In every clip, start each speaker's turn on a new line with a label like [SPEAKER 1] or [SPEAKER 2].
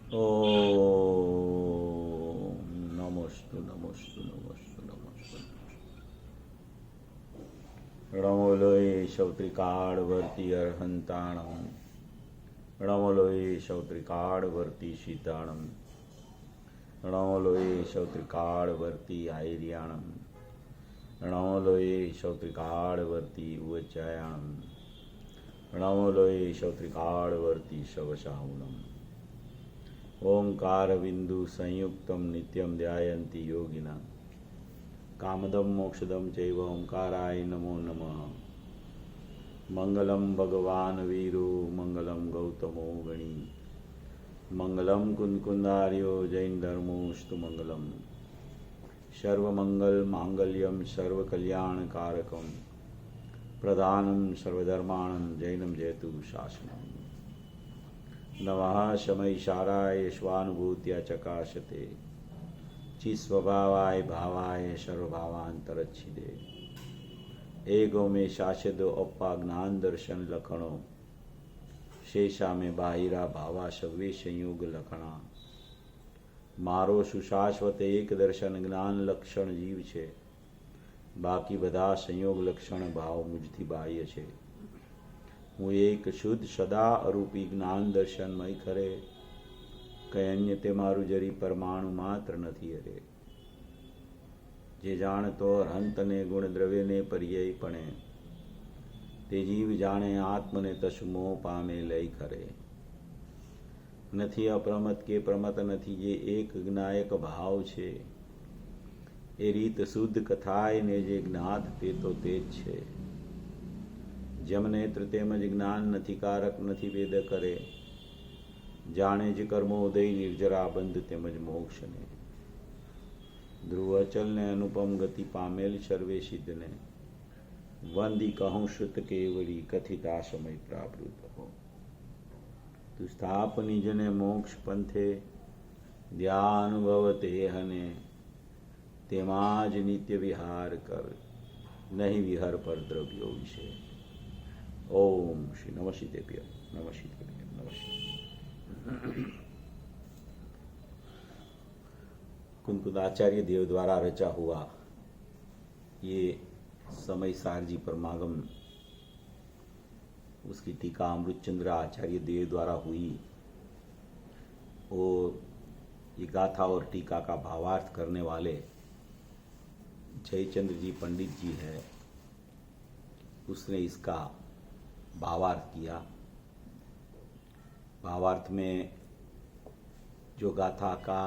[SPEAKER 1] ओम नमोस्तु नमोस्तु नमोस्तु नमोस्तु। णमोलोये शौत्रिकाड़वर्ती अर्हंताणम। णमोलोये शौत्रिकाड़वर्ती शीताणम। णमोलोये शौत्रिकाड़वर्ती आयर्याणम। णमोलोये शौत्रिकाड़वर्ती उच्चायाणम। णमोलोये शौत्रिकाड़वर्ती शवशाहुनम। ओंकार बिंदु संयुक्तम नित्यम ध्यायन्ति योगिना। कामदम मोक्षदम चैव ओंकाराय नमो नमः। मंगलम भगवान वीरो मंगलम गौतमो गणी। मंगलम कुंकुंदार्यो जैन धर्मोस्तु मंगलम। सर्वमंगल मांगल्यम सर्वकल्याण कारकम। प्रधानम सर्वधर्माणं जैनम जयतु शासनम। नमः शमैशाराय स्वानुभूत्या चकाशते। चिस्वभावाय भावाय सर्वभावांतरच्छिदे। एगो में शाश्वतो अप्पा ज्ञान दर्शन लखणो। शेषा में बाहिरा भावा सव्वे संयोग लखणा। मारो सुशाश्वत एक दर्शन ज्ञान लक्षण जीव छे। बाकी बधा संयोग लक्षण भाव मुझથી બાહ્ય છે। હું એક શુદ્ધ સદા અરૂપી જ્ઞાન દર્શનમય ખરે। કઈ અન્ય તે મારું જરી પરમાણુ માત્ર નથી અરે। જે જાણતો હંતને ગુણ દ્રવ્યને પર્યાયપણે। તે જીવ જાણે આત્મને તસુ મોહ પામે લઈ ખરે। નથી અપ્રમત કે પ્રમત નથી જે એક જ્ઞાયક ભાવ છે। એ રીત શુદ્ધ કથાય ને જે જ્ઞાત તે તો તે જ છે। જમનેત્ર તેમજ જ્ઞાન નથી કારક નથી વેદ કરે। જાણે જ કર્મોદય નિર્જરા બંધ તેમજ મોક્ષને। ધ્રુવ અચલ ને અનુપમ ગતિ પામેલ સર્વે સિદ્ધને। વંદી કહું શ્રુત કેવડી કથિતા સમય પ્રાવૃત હો। તુ સ્થાપ નિજને મોક્ષ પંથે। ધ્યાનુભવ તે હને। તેમાં જ નિત્ય વિહાર કર। નહીં વિહર પર દ્રવ્યો વિશે। ओम श्री नमः शितेभ्य नमः शितेभ्य नमः। कुंकुदाचार्य देव द्वारा रचा हुआ ये समयसार जी परमागम, उसकी टीका अमृतचंद्र आचार्य देव द्वारा हुई और ये गाथा और टीका का भावार्थ करने वाले जयचंद्र जी पंडित जी है। उसने इसका भावार्थ किया। भावार्थ में जो गाथा का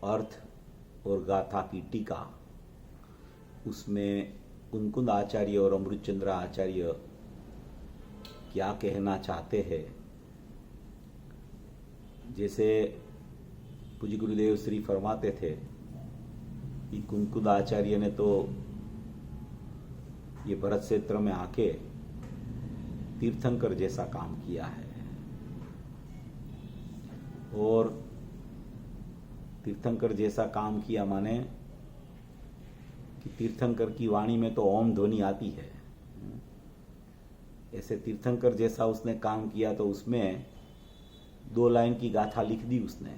[SPEAKER 1] अर्थ और गाथा की टीका, उसमें कुंकुद आचार्य और अमृतचंद्र आचार्य क्या कहना चाहते हैं। जैसे पूज्य गुरुदेव श्री फरमाते थे कि कुंकुद आचार्य ने तो ये भरत क्षेत्र में आके तीर्थंकर जैसा काम किया है। और तीर्थंकर जैसा काम किया माने कि तीर्थंकर की वाणी में तो ओम ध्वनि आती है। ऐसे तीर्थंकर जैसा उसने काम किया तो उसमें 2 लाइन की गाथा लिख दी उसने।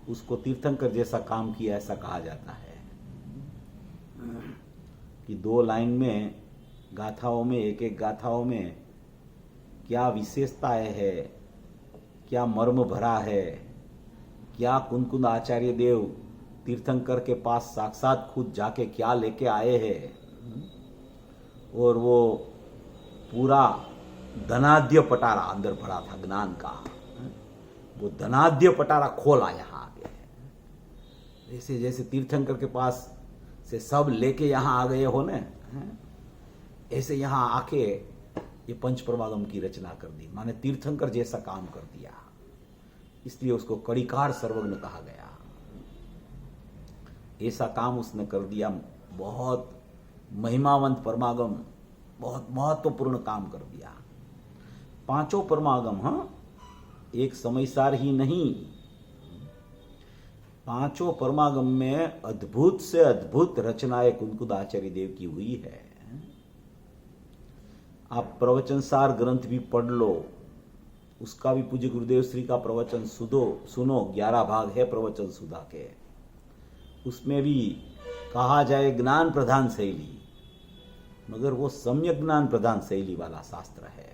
[SPEAKER 1] उसको तीर्थंकर जैसा काम किया ऐसा कहा जाता है कि 2 लाइन में गाथाओं में, एक एक गाथाओं में क्या विशेषताएं है, क्या मर्म भरा है, क्या कुंकुद आचार्य देव तीर्थंकर के पास साक्षात खुद जाके क्या लेके आए हैं। और वो पूरा धनाद्य पटारा अंदर भरा था ज्ञान का। वो धनाद्य पटारा खोला यहाँ आगे। जैसे जैसे तीर्थंकर के पास से सब लेके यहाँ आ गए हो ने, ऐसे यहाँ आके ये पंच परमागम की रचना कर दी। माने तीर्थंकर जैसा काम कर दिया, इसलिए उसको कड़िकार सर्वज्ञ कहा गया। ऐसा काम उसने कर दिया। बहुत महिमावंत परमागम, बहुत महत्वपूर्ण काम कर दिया। 5 परमागम, एक समयसार ही नहीं, 5 परमागम में अद्भुत से अद्भुत रचनाएं कुंकुद आचार्य देव की हुई है। आप प्रवचनसार ग्रंथ भी पढ़ लो, उसका भी पूज्य गुरुदेव श्री का प्रवचन सुनो 11 भाग है प्रवचन सुधा के। उसमें भी कहा जाए ज्ञान प्रधान शैली, मगर वो सम्यक ज्ञान प्रधान शैली वाला शास्त्र है।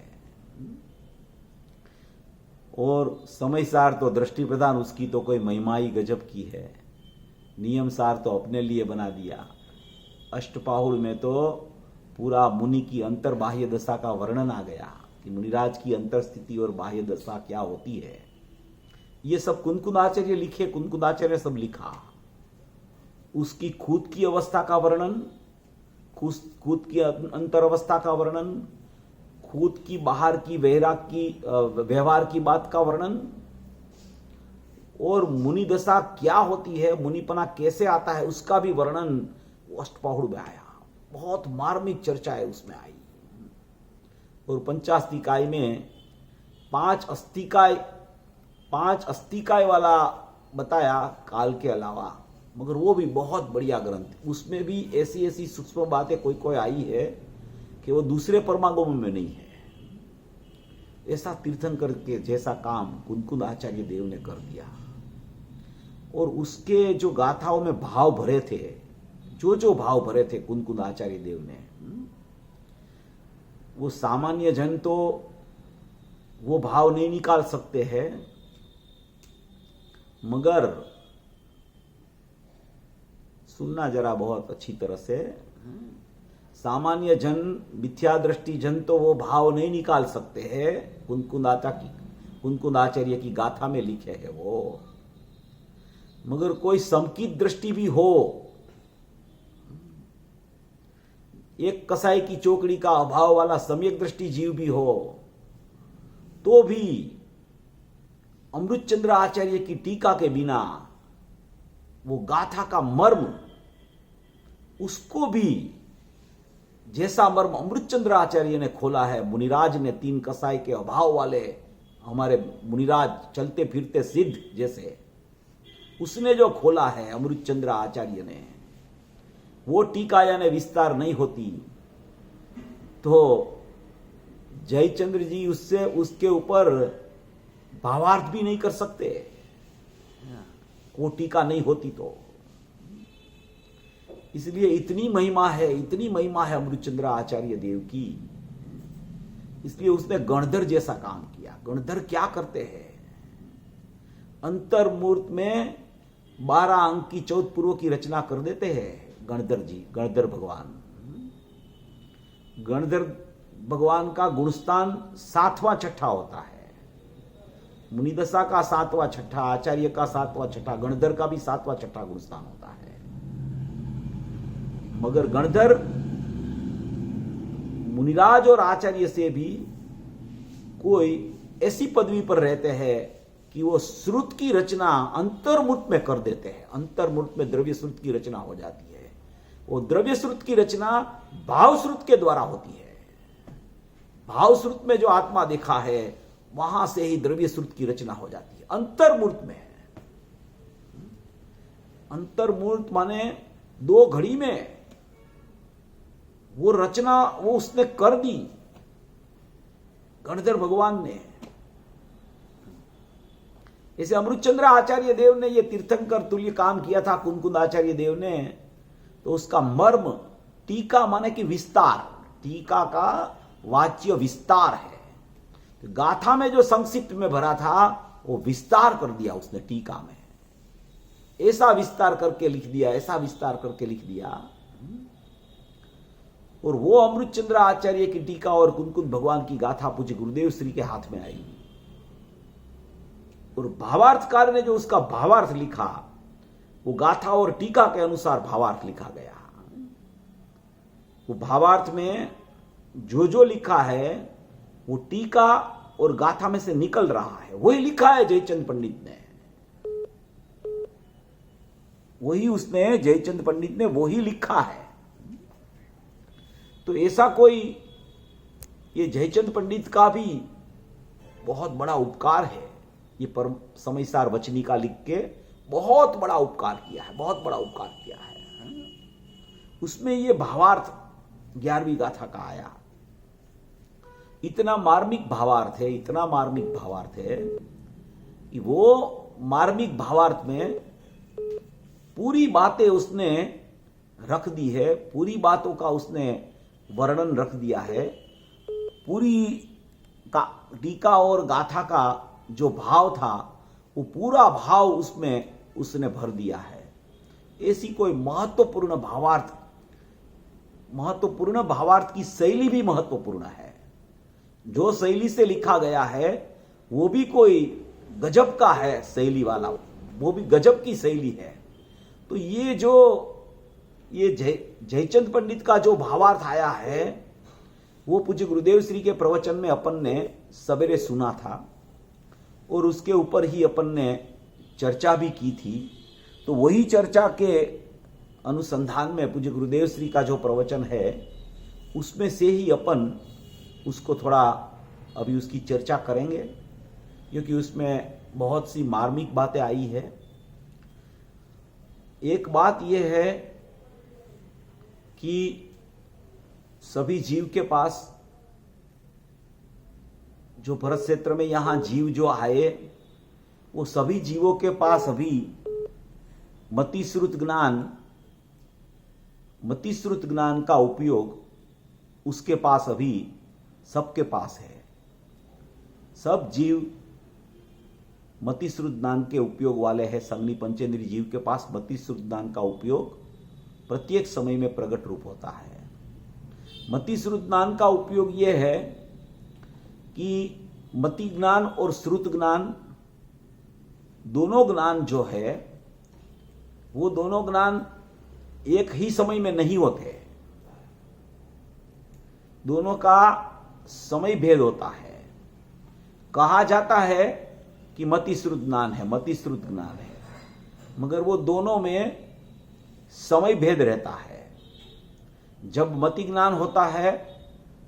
[SPEAKER 1] और समय सार तो दृष्टि प्रधान, उसकी तो कोई महिमा ही गजब की है। नियम सार तो अपने लिए बना दिया। अष्टपाहुड़ में तो पूरा मुनि की अंतर बाह्य दशा का वर्णन आ गया कि मुनिराज की अंतर स्थिति और बाह्य दशा क्या होती है। ये सब कुनकुनाचार्य लिखे, कुनकुनाचार्य सब लिखा। उसकी खुद की अवस्था का वर्णन, खुद की अंतर अवस्था का वर्णन, खुद की बाहर की वैराग की व्यवहार की बात का वर्णन, और मुनि दशा क्या होती है, मुनिपना कैसे आता है, उसका भी वर्णन अष्टपाहुड़ में आया। बहुत मार्मिक चर्चा है उसमें आई। और पंचास्तिकाय में पांच अस्तिकाय वाला बताया काल के अलावा, मगर वो भी बहुत बढ़िया ग्रंथ। उसमें भी ऐसी ऐसी सूक्ष्म बातें कोई आई है कि वो दूसरे परमागम में नहीं है। ऐसा तीर्थंकर के जैसा काम कुनकुन आचार्य देव ने कर दिया। और उसके जो गाथाओं में भाव भरे थे, जो भाव भरे थे कुनकुन आचार्य देव ने, वो सामान्य जन तो वो भाव नहीं निकाल सकते हैं, मगर सुनना जरा बहुत अच्छी तरह से, सामान्य जन, मिथ्या दृष्टि जन तो वो भाव नहीं निकाल सकते हैं। कुनकुन आचार्य की गाथा में लिखे है वो। मगर कोई समकित दृष्टि भी हो, एक कसाई की चोकड़ी का अभाव वाला सम्यक दृष्टि जीव भी हो, तो भी अमृतचंद्र आचार्य की टीका के बिना वो गाथा का मर्म, उसको भी जैसा मर्म अमृतचंद्र आचार्य ने खोला है, मुनिराज ने, 3 कसाई के अभाव वाले हमारे मुनिराज चलते फिरते सिद्ध जैसे, उसने जो खोला है अमृतचंद्र आचार्य ने, वो टीका यानी विस्तार नहीं होती तो जयचंद्र जी उससे उसके ऊपर भावार्थ भी नहीं कर सकते, वो टीका नहीं होती तो। इसलिए इतनी महिमा है अमृतचंद्र आचार्य देव की। इसलिए उसने गणधर जैसा काम किया। गणधर क्या करते हैं, अंतर्मूर्त में 12 अंक की चौथपूर्व की रचना कर देते हैं गणधर जी, गणधर भगवान। गणधर भगवान का गुणस्थान 7वां छठा होता है। मुनिदशा का 7वां छठा, आचार्य का 7वां छठा, गणधर का भी 7वां छठा गुणस्थान होता है। मगर गणधर मुनिराज और आचार्य से भी कोई ऐसी पदवी पर रहते हैं कि वो श्रुत की रचना अंतर्मूर्त में कर देते हैं। अंतर्मूर्त में द्रव्य श्रुत की रचना हो जाती है। वो द्रव्य श्रुत की रचना भाव श्रुत के द्वारा होती है। भाव श्रुत में जो आत्मा देखा है, वहां से ही द्रव्य श्रुत की रचना हो जाती है। अंतर्मूर्त में, अंतर्मूर्त माने 2 घड़ी में वो रचना वो उसने कर दी गणधर भगवान ने। इसे अमृतचंद्र आचार्य देव ने ये तीर्थंकर तुल्य काम किया था कुनकुन आचार्य देव ने। तो उसका मर्म, टीका माने कि विस्तार, टीका का वाच्य विस्तार है। तो गाथा में जो संक्षिप्त में भरा था वो विस्तार कर दिया उसने टीका में। ऐसा विस्तार करके लिख दिया, ऐसा विस्तार करके लिख दिया। और वो अमृतचंद्र आचार्य की टीका और कुनकुन भगवान की गाथा पूज्य गुरुदेव श्री के हाथ में आई। और भावार्थकार ने जो उसका भावार्थ लिखा, वो गाथा और टीका के अनुसार भावार्थ लिखा गया। वो भावार्थ में जो लिखा है वो टीका और गाथा में से निकल रहा है। वही लिखा है जयचंद पंडित ने, वही उसने जयचंद पंडित ने वही लिखा है। तो ऐसा कोई, ये जयचंद पंडित का भी बहुत बड़ा उपकार है। ये परम समयसार वचनिका लिख के बहुत बड़ा उपकार किया है, बहुत बड़ा उपकार किया है। उसमें ये भावार्थ 11वीं गाथा का आया। इतना मार्मिक भावार्थ है, इतना मार्मिक भावार्थ है कि वो मार्मिक भावार्थ में पूरी बातें उसने रख दी है, पूरी बातों का उसने वर्णन रख दिया है, पूरी का टीका और गाथा का जो भाव था वो पूरा भाव उसमें उसने भर दिया है। ऐसी कोई महत्वपूर्ण भावार्थ की शैली भी महत्वपूर्ण है। जो शैली से लिखा गया है वो भी कोई गजब का है, शैली वाला वो भी गजब की शैली है। तो ये जयचंद पंडित का जो भावार्थ आया है वो पूज्य गुरुदेव श्री के प्रवचन में अपन ने सवेरे सुना था और उसके ऊपर ही अपन ने चर्चा भी की थी। तो वही चर्चा के अनुसंधान में पूज्य गुरुदेव श्री का जो प्रवचन है उसमें से ही अपन उसको थोड़ा अभी उसकी चर्चा करेंगे, क्योंकि उसमें बहुत सी मार्मिक बातें आई है। एक बात यह है कि सभी जीव के पास, जो भरत क्षेत्र में यहां जीव जो आए, वो सभी जीवों के पास अभी मतिश्रुत ज्ञान का उपयोग उसके पास अभी सबके पास है। सब जीव मतिश्रुत ज्ञान के उपयोग वाले हैं। संगनी पंचेंद्रिय जीव के पास मतिश्रुत ज्ञान का उपयोग प्रत्येक समय में प्रकट रूप होता है। मतिश्रुत ज्ञान का उपयोग यह है कि मति ज्ञान और श्रुत ज्ञान दोनों ज्ञान जो है वो दोनों ज्ञान एक ही समय में नहीं होते, दोनों का समय भेद होता है। कहा जाता है कि मतिश्रुत ज्ञान है, मतिश्रुत ज्ञान है, मगर वो दोनों में समय भेद रहता है। जब मति ज्ञान होता है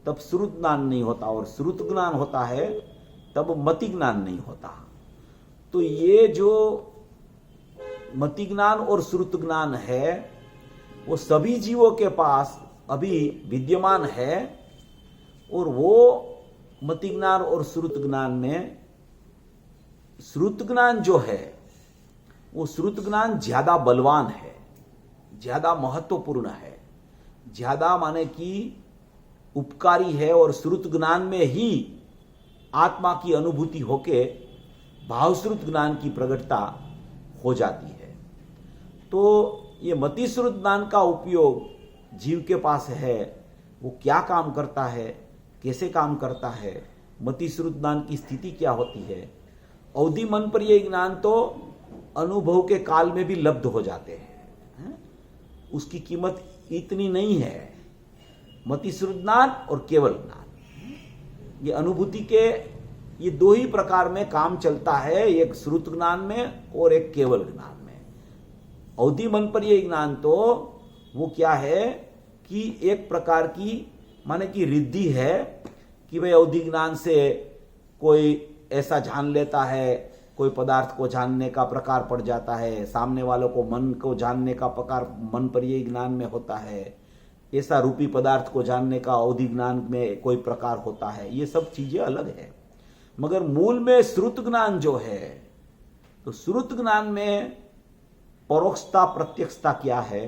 [SPEAKER 1] तब श्रुत ज्ञान नहीं होता, और श्रुत ज्ञान होता है तब मति ज्ञान नहीं होता। तो ये जो मति ज्ञान और श्रुत ज्ञान है वो सभी जीवों के पास अभी विद्यमान है, और वो मति ज्ञान और श्रुत ज्ञान में श्रुत ज्ञान जो है वो श्रुत ज्ञान ज्यादा बलवान है, ज्यादा महत्वपूर्ण है, ज्यादा माने कि उपकारी है, और श्रुत ज्ञान में ही आत्मा की अनुभूति होके भावश्रुत ज्ञान की प्रकटता हो जाती है। तो ये मतिश्रुत ज्ञान का उपयोग जीव के पास है, वो क्या काम करता है, कैसे काम करता है, मतिश्रुत ज्ञान की स्थिति क्या होती है। अवधि मन पर ये ज्ञान तो अनुभव के काल में भी लब्ध हो जाते हैं, उसकी कीमत इतनी नहीं है। मतिश्रुत ज्ञान और केवल ज्ञान, ये अनुभूति के ये दो ही प्रकार में काम चलता है, एक श्रुत ज्ञान में और एक केवल ज्ञान में। अवधि मन पर ये ज्ञान तो वो क्या है कि एक प्रकार की माने कि रिद्धि है कि भाई अवधि ज्ञान से कोई ऐसा जान लेता है, कोई पदार्थ को जानने का प्रकार पड़ जाता है, सामने वालों को मन को जानने का प्रकार मन पर ये ज्ञान में होता है, ऐसा रूपी पदार्थ को जानने का अवधि ज्ञान में कोई प्रकार होता है। ये सब चीजें अलग है, मगर मूल में श्रुत ज्ञान जो है, तो श्रुत ज्ञान में परोक्षता प्रत्यक्षता क्या है,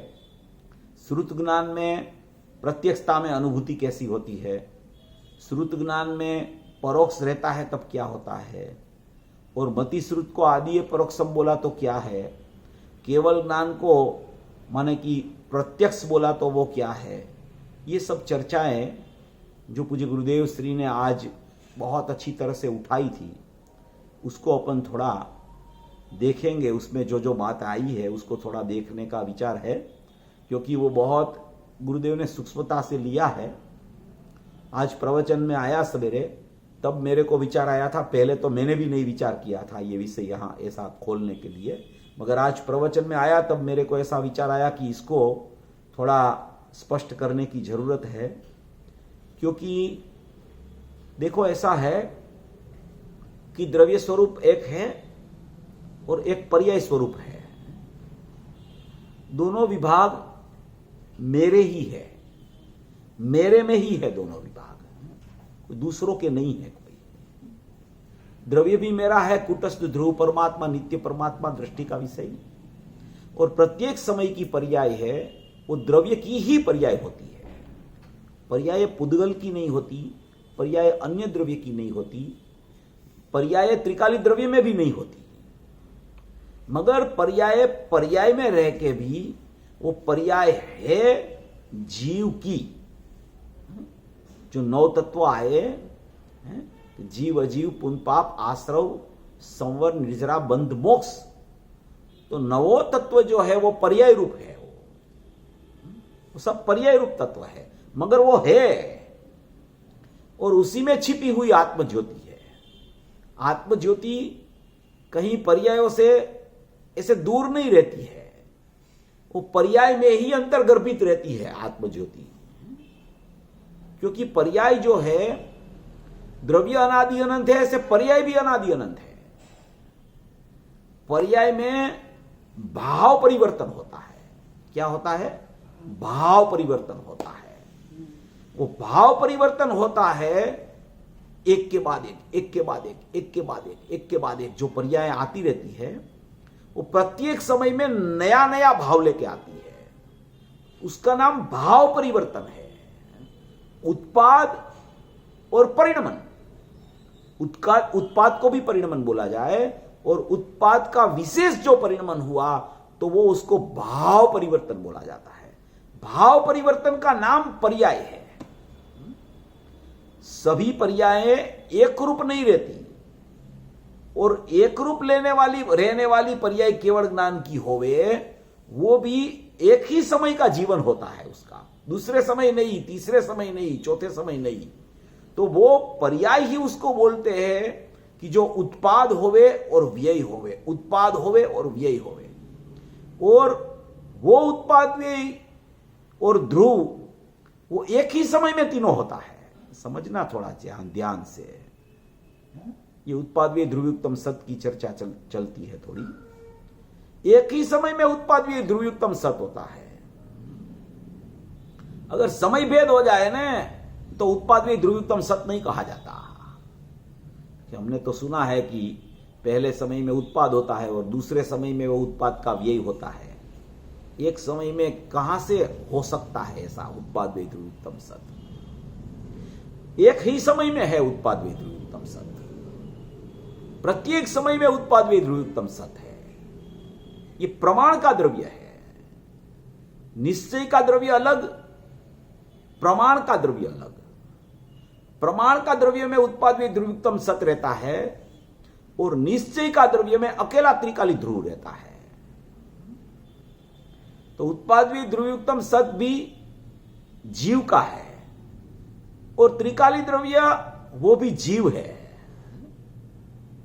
[SPEAKER 1] श्रुत ज्ञान में प्रत्यक्षता में अनुभूति कैसी होती है, श्रुत ज्ञान में परोक्ष रहता है तब क्या होता है, और मति श्रुत को आदि परोक्षम बोला तो क्या है, केवल ज्ञान को माने कि प्रत्यक्ष बोला तो वो क्या है। ये सब चर्चाएं जो पूज्य गुरुदेव श्री ने आज बहुत अच्छी तरह से उठाई थी, उसको अपन थोड़ा देखेंगे। उसमें जो जो बात आई है उसको थोड़ा देखने का विचार है, क्योंकि वो बहुत गुरुदेव ने सूक्ष्मता से लिया है। आज प्रवचन में आया सवेरे, तब मेरे को विचार आया था, पहले तो मैंने भी नहीं विचार किया था ये विषय यहाँ ऐसा खोलने के लिए, मगर आज प्रवचन में आया तब मेरे को ऐसा विचार आया कि इसको थोड़ा स्पष्ट करने की जरूरत है। क्योंकि देखो ऐसा है कि द्रव्य स्वरूप एक है और एक पर्याय स्वरूप है, दोनों विभाग मेरे ही है, मेरे में ही है दोनों विभाग, दूसरों के नहीं है कोई। द्रव्य भी मेरा है, कूटस्थ ध्रुव परमात्मा, नित्य परमात्मा दृष्टि का विषय। और प्रत्येक समय की पर्याय है वो द्रव्य की ही पर्याय होती है। पर्याय पुद्गल की नहीं होती, पर्याय अन्य द्रव्य की नहीं होती, पर्याय त्रिकाली द्रव्य में भी नहीं होती। मगर पर्याय में रह के भी वो पर्याय है जीव की। जो 9 तत्व आए, जीव अजीव पुण्य पाप आश्रव संवर निर्जरा बंध मोक्ष, तो 9 तत्व जो है वो पर्याय रूप है। वो सब पर्याय रूप तत्व है, मगर वो है और उसी में छिपी हुई आत्मज्योति है। आत्मज्योति कहीं पर्यायों से ऐसे दूर नहीं रहती है, वो पर्याय में ही अंतर्गर्भित रहती है आत्मज्योति। क्योंकि पर्याय जो है द्रव्य अनादि अनंत है, ऐसे पर्याय भी अनादि अनंत है। पर्याय में भाव परिवर्तन होता है। क्या होता है? भाव परिवर्तन होता है। वो भाव परिवर्तन होता है एक के बाद एक, एक के बाद एक, एक के बाद एक, एक के बाद एक। जो पर्याय आती रहती है वो प्रत्येक समय में नया नया भाव लेके आती है। उसका नाम भाव परिवर्तन है। उत्पाद और परिणमन, उत्पाद को भी परिणमन बोला जाए, और उत्पाद का विशेष जो परिणमन हुआ तो वो उसको भाव परिवर्तन बोला जाता है। भाव परिवर्तन का नाम पर्याय है। सभी पर्यायें एक रूप नहीं रहती, और एक रूप रहने वाली पर्याय केवल ज्ञान की होवे, वो भी एक ही समय का जीवन होता है उसका, दूसरे समय नहीं, तीसरे समय नहीं, चौथे समय नहीं। तो वो पर्याय ही उसको बोलते हैं कि जो उत्पाद होवे और व्यय होवे, उत्पाद होवे और व्यय होवे। और वो उत्पाद व्यय और ध्रुव वो एक ही समय में तीनों होता है। समझना थोड़ा ध्यान से। ये उत्पाद व्यय ध्रुवयुक्तम सत की चर्चा चलती है थोड़ी। एक ही समय में उत्पाद व्यय ध्रुवयुक्तम सत होता है। अगर समय भेद हो जाए ना तो उत्पाद व्यय ध्रुवयुक्तम सत नहीं कहा जाता। कि हमने तो सुना है कि पहले समय में उत्पाद होता है और दूसरे समय में वो उत्पाद का व्यय होता है। एक समय में कहां से हो सकता है ऐसा उत्पाद व्यय ध्रुवयुक्तम सत? एक ही समय में है उत्पाद व्यय ध्रुवयुक्तम सत। प्रत्येक समय में उत्पाद व्यय ध्रुवयुक्तम सत है। ये प्रमाण का द्रव्य है। निश्चय का द्रव्य अलग, प्रमाण का द्रव्य अलग। प्रमाण का द्रव्य में उत्पाद व्यय ध्रुवयुक्तम सत रहता है, और निश्चय का द्रव्य में अकेला त्रिकाली ध्रुव रहता है। तो उत्पाद व्यय ध्रुवयुक्तम सत भी जीव का है, और त्रिकाली द्रव्य वो भी जीव है।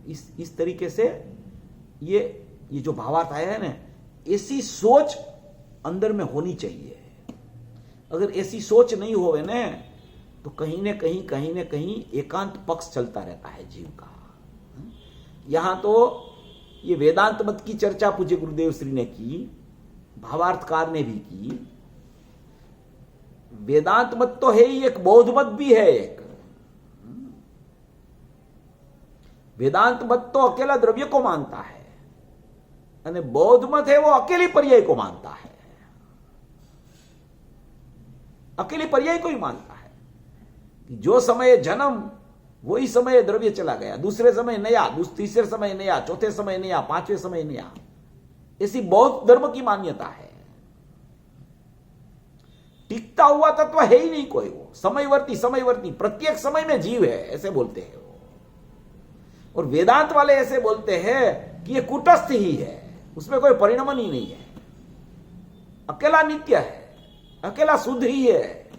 [SPEAKER 1] इस तरीके से ये जो भावार्थ आया है ना, ऐसी सोच अंदर में होनी चाहिए। अगर ऐसी सोच नहीं होवे ना तो कहीं न कहीं एकांत पक्ष चलता रहता है जीव का। यहां तो ये वेदांत मत की चर्चा पूज्य गुरुदेव श्री ने की, भावार्थकार ने भी की। वेदांत मत तो है ही, एक बौद्ध मत भी है। एक वेदांत मत तो अकेला द्रव्य को मानता है, और बौद्ध मत है वो अकेली पर्याय को मानता है। अकेली पर्याय को ही मानता है। जो समय जन्म वही समय द्रव्य चला गया, दूसरे समय नया, तीसरे समय नया, चौथे समय नया, पांचवें समय नया। ऐसी बौद्ध धर्म की मान्यता है। टिकता हुआ तत्व है ही नहीं कोई। वो समयवर्ती प्रत्येक समय में जीव है, ऐसे बोलते हैं वो। और वेदांत वाले ऐसे बोलते हैं कि ये कूटस्थ ही है, उसमें कोई परिणमन ही नहीं है, अकेला नित्य है, अकेला शुद्ध ही है,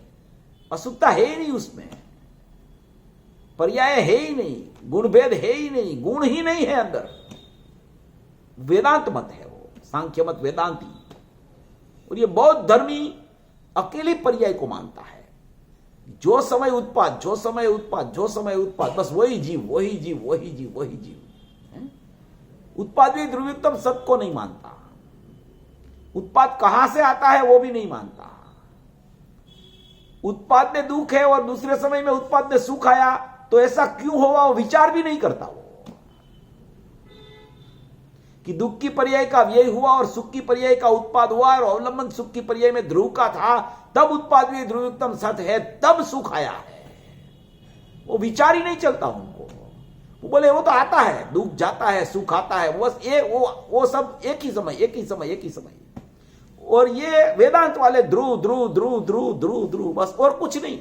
[SPEAKER 1] अशुद्धता है ही नहीं उसमें, पर्याय है ही नहीं, गुण भेद है ही नहीं, गुण ही नहीं है अंदर। वेदांत मत है वो, सांख्य मत वेदांती। और ये बौद्ध धर्मी अकेली पर्याय को मानता है। जो समय उत्पाद, जो समय उत्पाद, जो समय उत्पाद, बस वही जीव, वही जीव, वही जीव, वही जीव। उत्पाद भी ध्रुवयुक्तम सत को नहीं मानता। उत्पाद कहां से आता है वो भी नहीं मानता। उत्पाद में दुख है और दूसरे समय में उत्पाद में सुख आया, तो ऐसा क्यों हुआ वो विचार भी नहीं करता वो, कि दुख की पर्याय का व्यय हुआ और सुख की पर्याय का उत्पाद हुआ, और अवलंबन सुख की पर्याय में ध्रुव का था, तब उत्पाद भी ध्रुवयुक्तम सत है, तब सुख आया है। वो विचार ही नहीं चलता उनको। वो बोले वो तो आता है, दुख जाता है, सुख आता है, बस वो सब एक ही समय, एक ही समय, एक ही समय। और ये वेदांत वाले ध्रुव ध्रुव ध्रुव ध्रुव ध्रुव ध्रुव, बस और कुछ नहीं।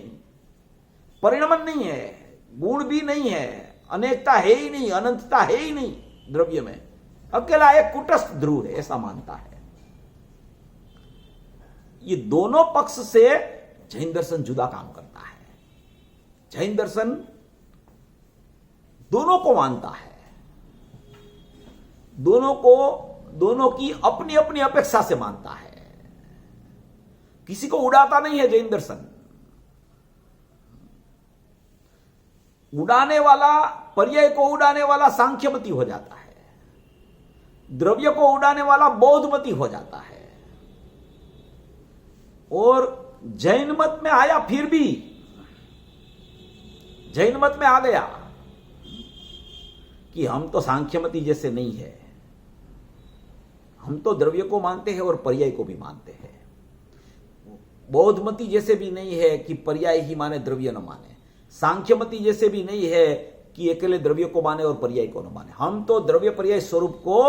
[SPEAKER 1] परिणमन नहीं है, गुण भी नहीं है, अनेकता है ही नहीं, अनंतता है ही नहीं द्रव्य में, अकेला एक कुटस्थ ध्रुव है, ऐसा मानता है। ये दोनों पक्ष से जैन दर्शन जुदा काम करता है। जैन दर्शन दोनों को मानता है, दोनों की अपनी अपनी अपेक्षा से मानता है, किसी को उड़ाता नहीं है जैन दर्शन। उड़ाने वाला, पर्याय को उड़ाने वाला सांख्यमती हो जाता है, द्रव्य को उड़ाने वाला बौद्धमती हो जाता है। और जैन मत में आया, फिर भी जैन मत में आ गया कि हम तो सांख्यमती जैसे नहीं है, हम तो द्रव्य को मानते हैं और पर्याय को भी मानते हैं। बौद्धमती जैसे भी नहीं है कि पर्याय ही माने द्रव्य न माने, सांख्यमती जैसे भी नहीं है कि अकेले द्रव्य को माने और पर्याय को न माने। हम तो द्रव्य पर्याय स्वरूप को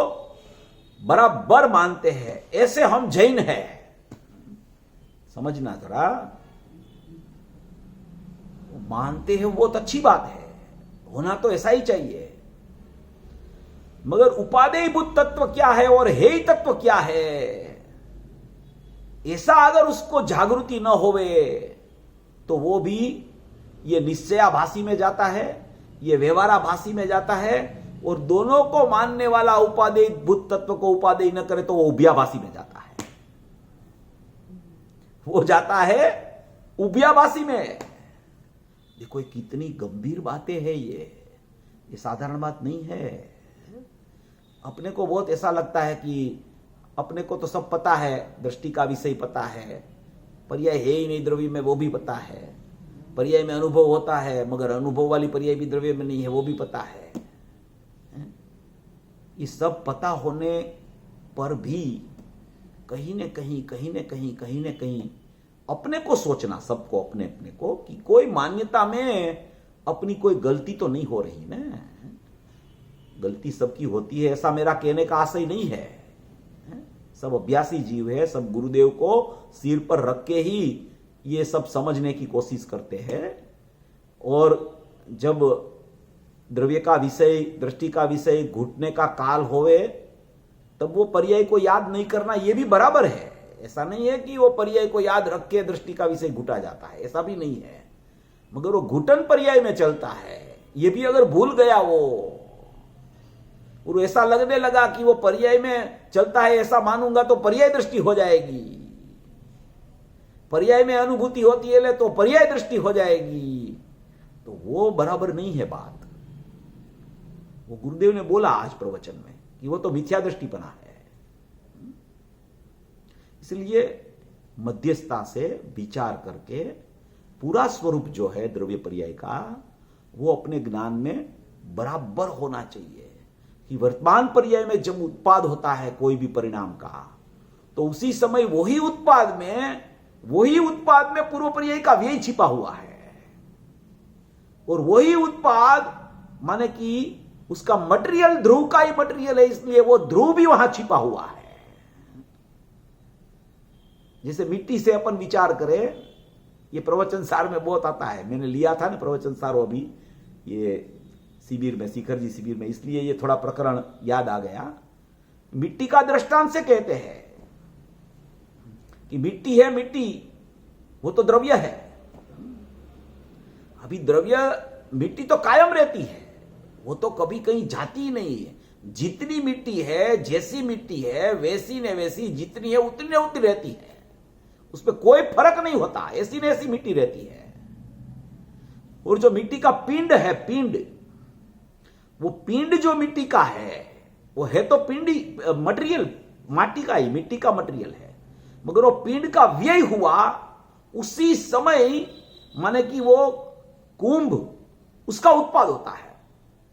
[SPEAKER 1] बराबर मानते हैं, ऐसे हम जैन हैं। समझना जरा, मानते हैं वो बहुत अच्छी बात है, होना तो ऐसा ही चाहिए, मगर उपादेयभूत तत्व क्या है और हेय तत्व क्या है, ऐसा अगर उसको जागृति न होवे तो वो भी ये निश्चयाभासी में जाता है, ये व्यवहाराभासी में जाता है, और दोनों को मानने वाला उपादेयभूत तत्व को उपादेय न करे तो वो उभयाभासी में जाता है, वो जाता है उभयाभासी में। देखो कितनी गंभीर बातें हैं ये साधारण बात नहीं है। अपने को बहुत ऐसा लगता है कि अपने को तो सब पता है, दृष्टि का विषय पता है, पर्याय है ही नहीं द्रव्य में वो भी पता है, पर्याय में अनुभव होता है मगर अनुभव वाली पर्याय भी द्रव्य में नहीं है वो भी पता है। ये सब पता होने पर भी कहीं न कहीं अपने को सोचना, सबको अपने अपने को, कि कोई मान्यता में अपनी कोई गलती तो नहीं हो रही ना। गलती सबकी होती है, ऐसा मेरा कहने का आशय नहीं है। सब अभ्यासी जीव है, सब गुरुदेव को सिर पर रख के ही ये सब समझने की कोशिश करते हैं। और जब द्रव्य का विषय, दृष्टि का विषय घुटने का काल होवे, तब वो पर्याय को याद नहीं करना ये भी बराबर है। ऐसा नहीं है कि वो पर्याय को याद रख के दृष्टि का विषय घुटा जाता है, ऐसा भी नहीं है, मगर वो घुटन पर्याय में चलता है। ये भी अगर भूल गया वो, और ऐसा लगने लगा कि वो पर्याय में चलता है ऐसा मानूंगा तो पर्याय दृष्टि हो जाएगी, पर्याय में अनुभूति होती है तो पर्याय दृष्टि हो जाएगी, तो वो बराबर नहीं है बात। वो गुरुदेव ने बोला आज प्रवचन में कि वो तो मिथ्या दृष्टिपना है। इसलिए मध्यस्थता से विचार करके पूरा स्वरूप जो है द्रव्य पर्याय का, वो अपने ज्ञान में बराबर होना चाहिए। कि वर्तमान पर्याय में जब उत्पाद होता है कोई भी परिणाम का, तो उसी समय वही उत्पाद में पूर्व पर्याय का व्यय छिपा हुआ है, और वही उत्पाद माने कि उसका मटेरियल ध्रुव का ही मटेरियल है, इसलिए वो ध्रुव भी वहां छिपा हुआ है। जैसे मिट्टी से अपन विचार करें, ये प्रवचन सार में बहुत आता है, मैंने लिया था ना प्रवचन सार अभी ये शिविर में, शिखर जी शिविर में, इसलिए ये थोड़ा प्रकरण याद आ गया। मिट्टी का दृष्टांत से कहते हैं कि मिट्टी है, मिट्टी वो तो द्रव्य है। अभी द्रव्य, मिट्टी तो कायम रहती है, वो तो कभी कहीं जाती ही नहीं है। जितनी मिट्टी है, जैसी मिट्टी है वैसी ने वैसी, जितनी है उतनी ने उतनी रहती है, उसमें कोई फर्क नहीं होता, ऐसी ने ऐसी मिट्टी रहती है। और जो मिट्टी का पिंड है, पिंड, वो पिंड जो मिट्टी का है वो है तो पिंडी मटेरियल, माटी का ही, मिट्टी का मटेरियल है, मगर वो पिंड का व्यय हुआ
[SPEAKER 2] उसी समय माने कि वो कुंभ उसका उत्पाद होता है।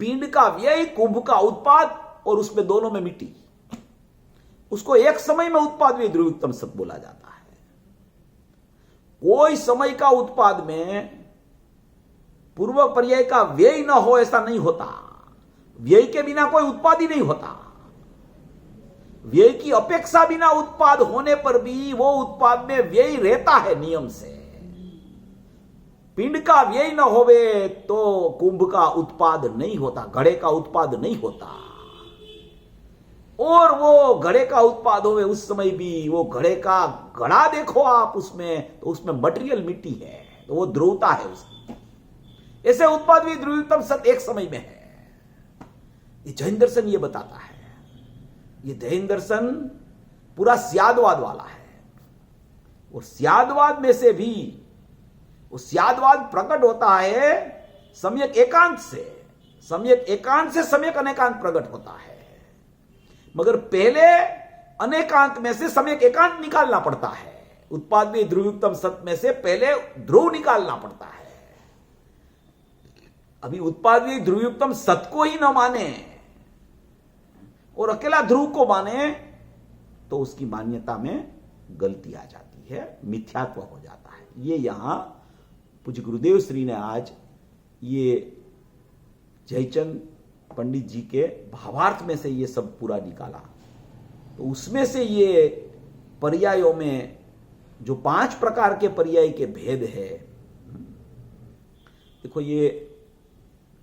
[SPEAKER 2] पिंड का व्यय, कुंभ का उत्पाद, और उसमें दोनों में मिट्टी, उसको एक समय में उत्पाद व्यय ध्रुवोत्तम सत बोला जाता है। कोई समय का उत्पाद में पूर्व पर्याय का व्यय न हो ऐसा नहीं होता। व्यय के बिना कोई उत्पाद ही नहीं होता। व्यय की अपेक्षा बिना उत्पाद होने पर भी वो उत्पाद में व्यय रहता है नियम से। पिंड का व्यय न होवे तो कुंभ का उत्पाद नहीं होता, घड़े का उत्पाद नहीं होता। और वो घड़े का उत्पाद होवे उस समय भी वो घड़े का घड़ा देखो आप, उसमें तो उसमें मटेरियल मिट्टी है, तो वो ध्रुवता है उसकी। ऐसे उत्पाद भी ध्रुवोत्तम सत एक समय में है। ये जैन दर्शन ये बताता है। ये जैन दर्शन पूरा स्यादवाद वाला है। और स्यादवाद में से भी वो स्यादवाद प्रकट होता है सम्यक एकांत से। सम्यक एकांत से सम्यक अनेकांत प्रकट होता है। मगर पहले अनेकांत में से सम्यक एकांत निकालना पड़ता है। उत्पाद भी ध्रुवोत्तम सत में से पहले ध्रुव निकालना पड़ता है। अभी उत्पाद भी ध्रुवोत्तम सत को ही न माने और अकेला ध्रुव को माने तो उसकी मान्यता में गलती आ जाती है, मिथ्यात्व हो जाता है। ये यहां पूज्य गुरुदेव श्री ने आज ये जयचंद पंडित जी के भावार्थ में से ये सब पूरा निकाला। तो उसमें से ये पर्यायों में जो 5 प्रकार के पर्याय के भेद है, देखो ये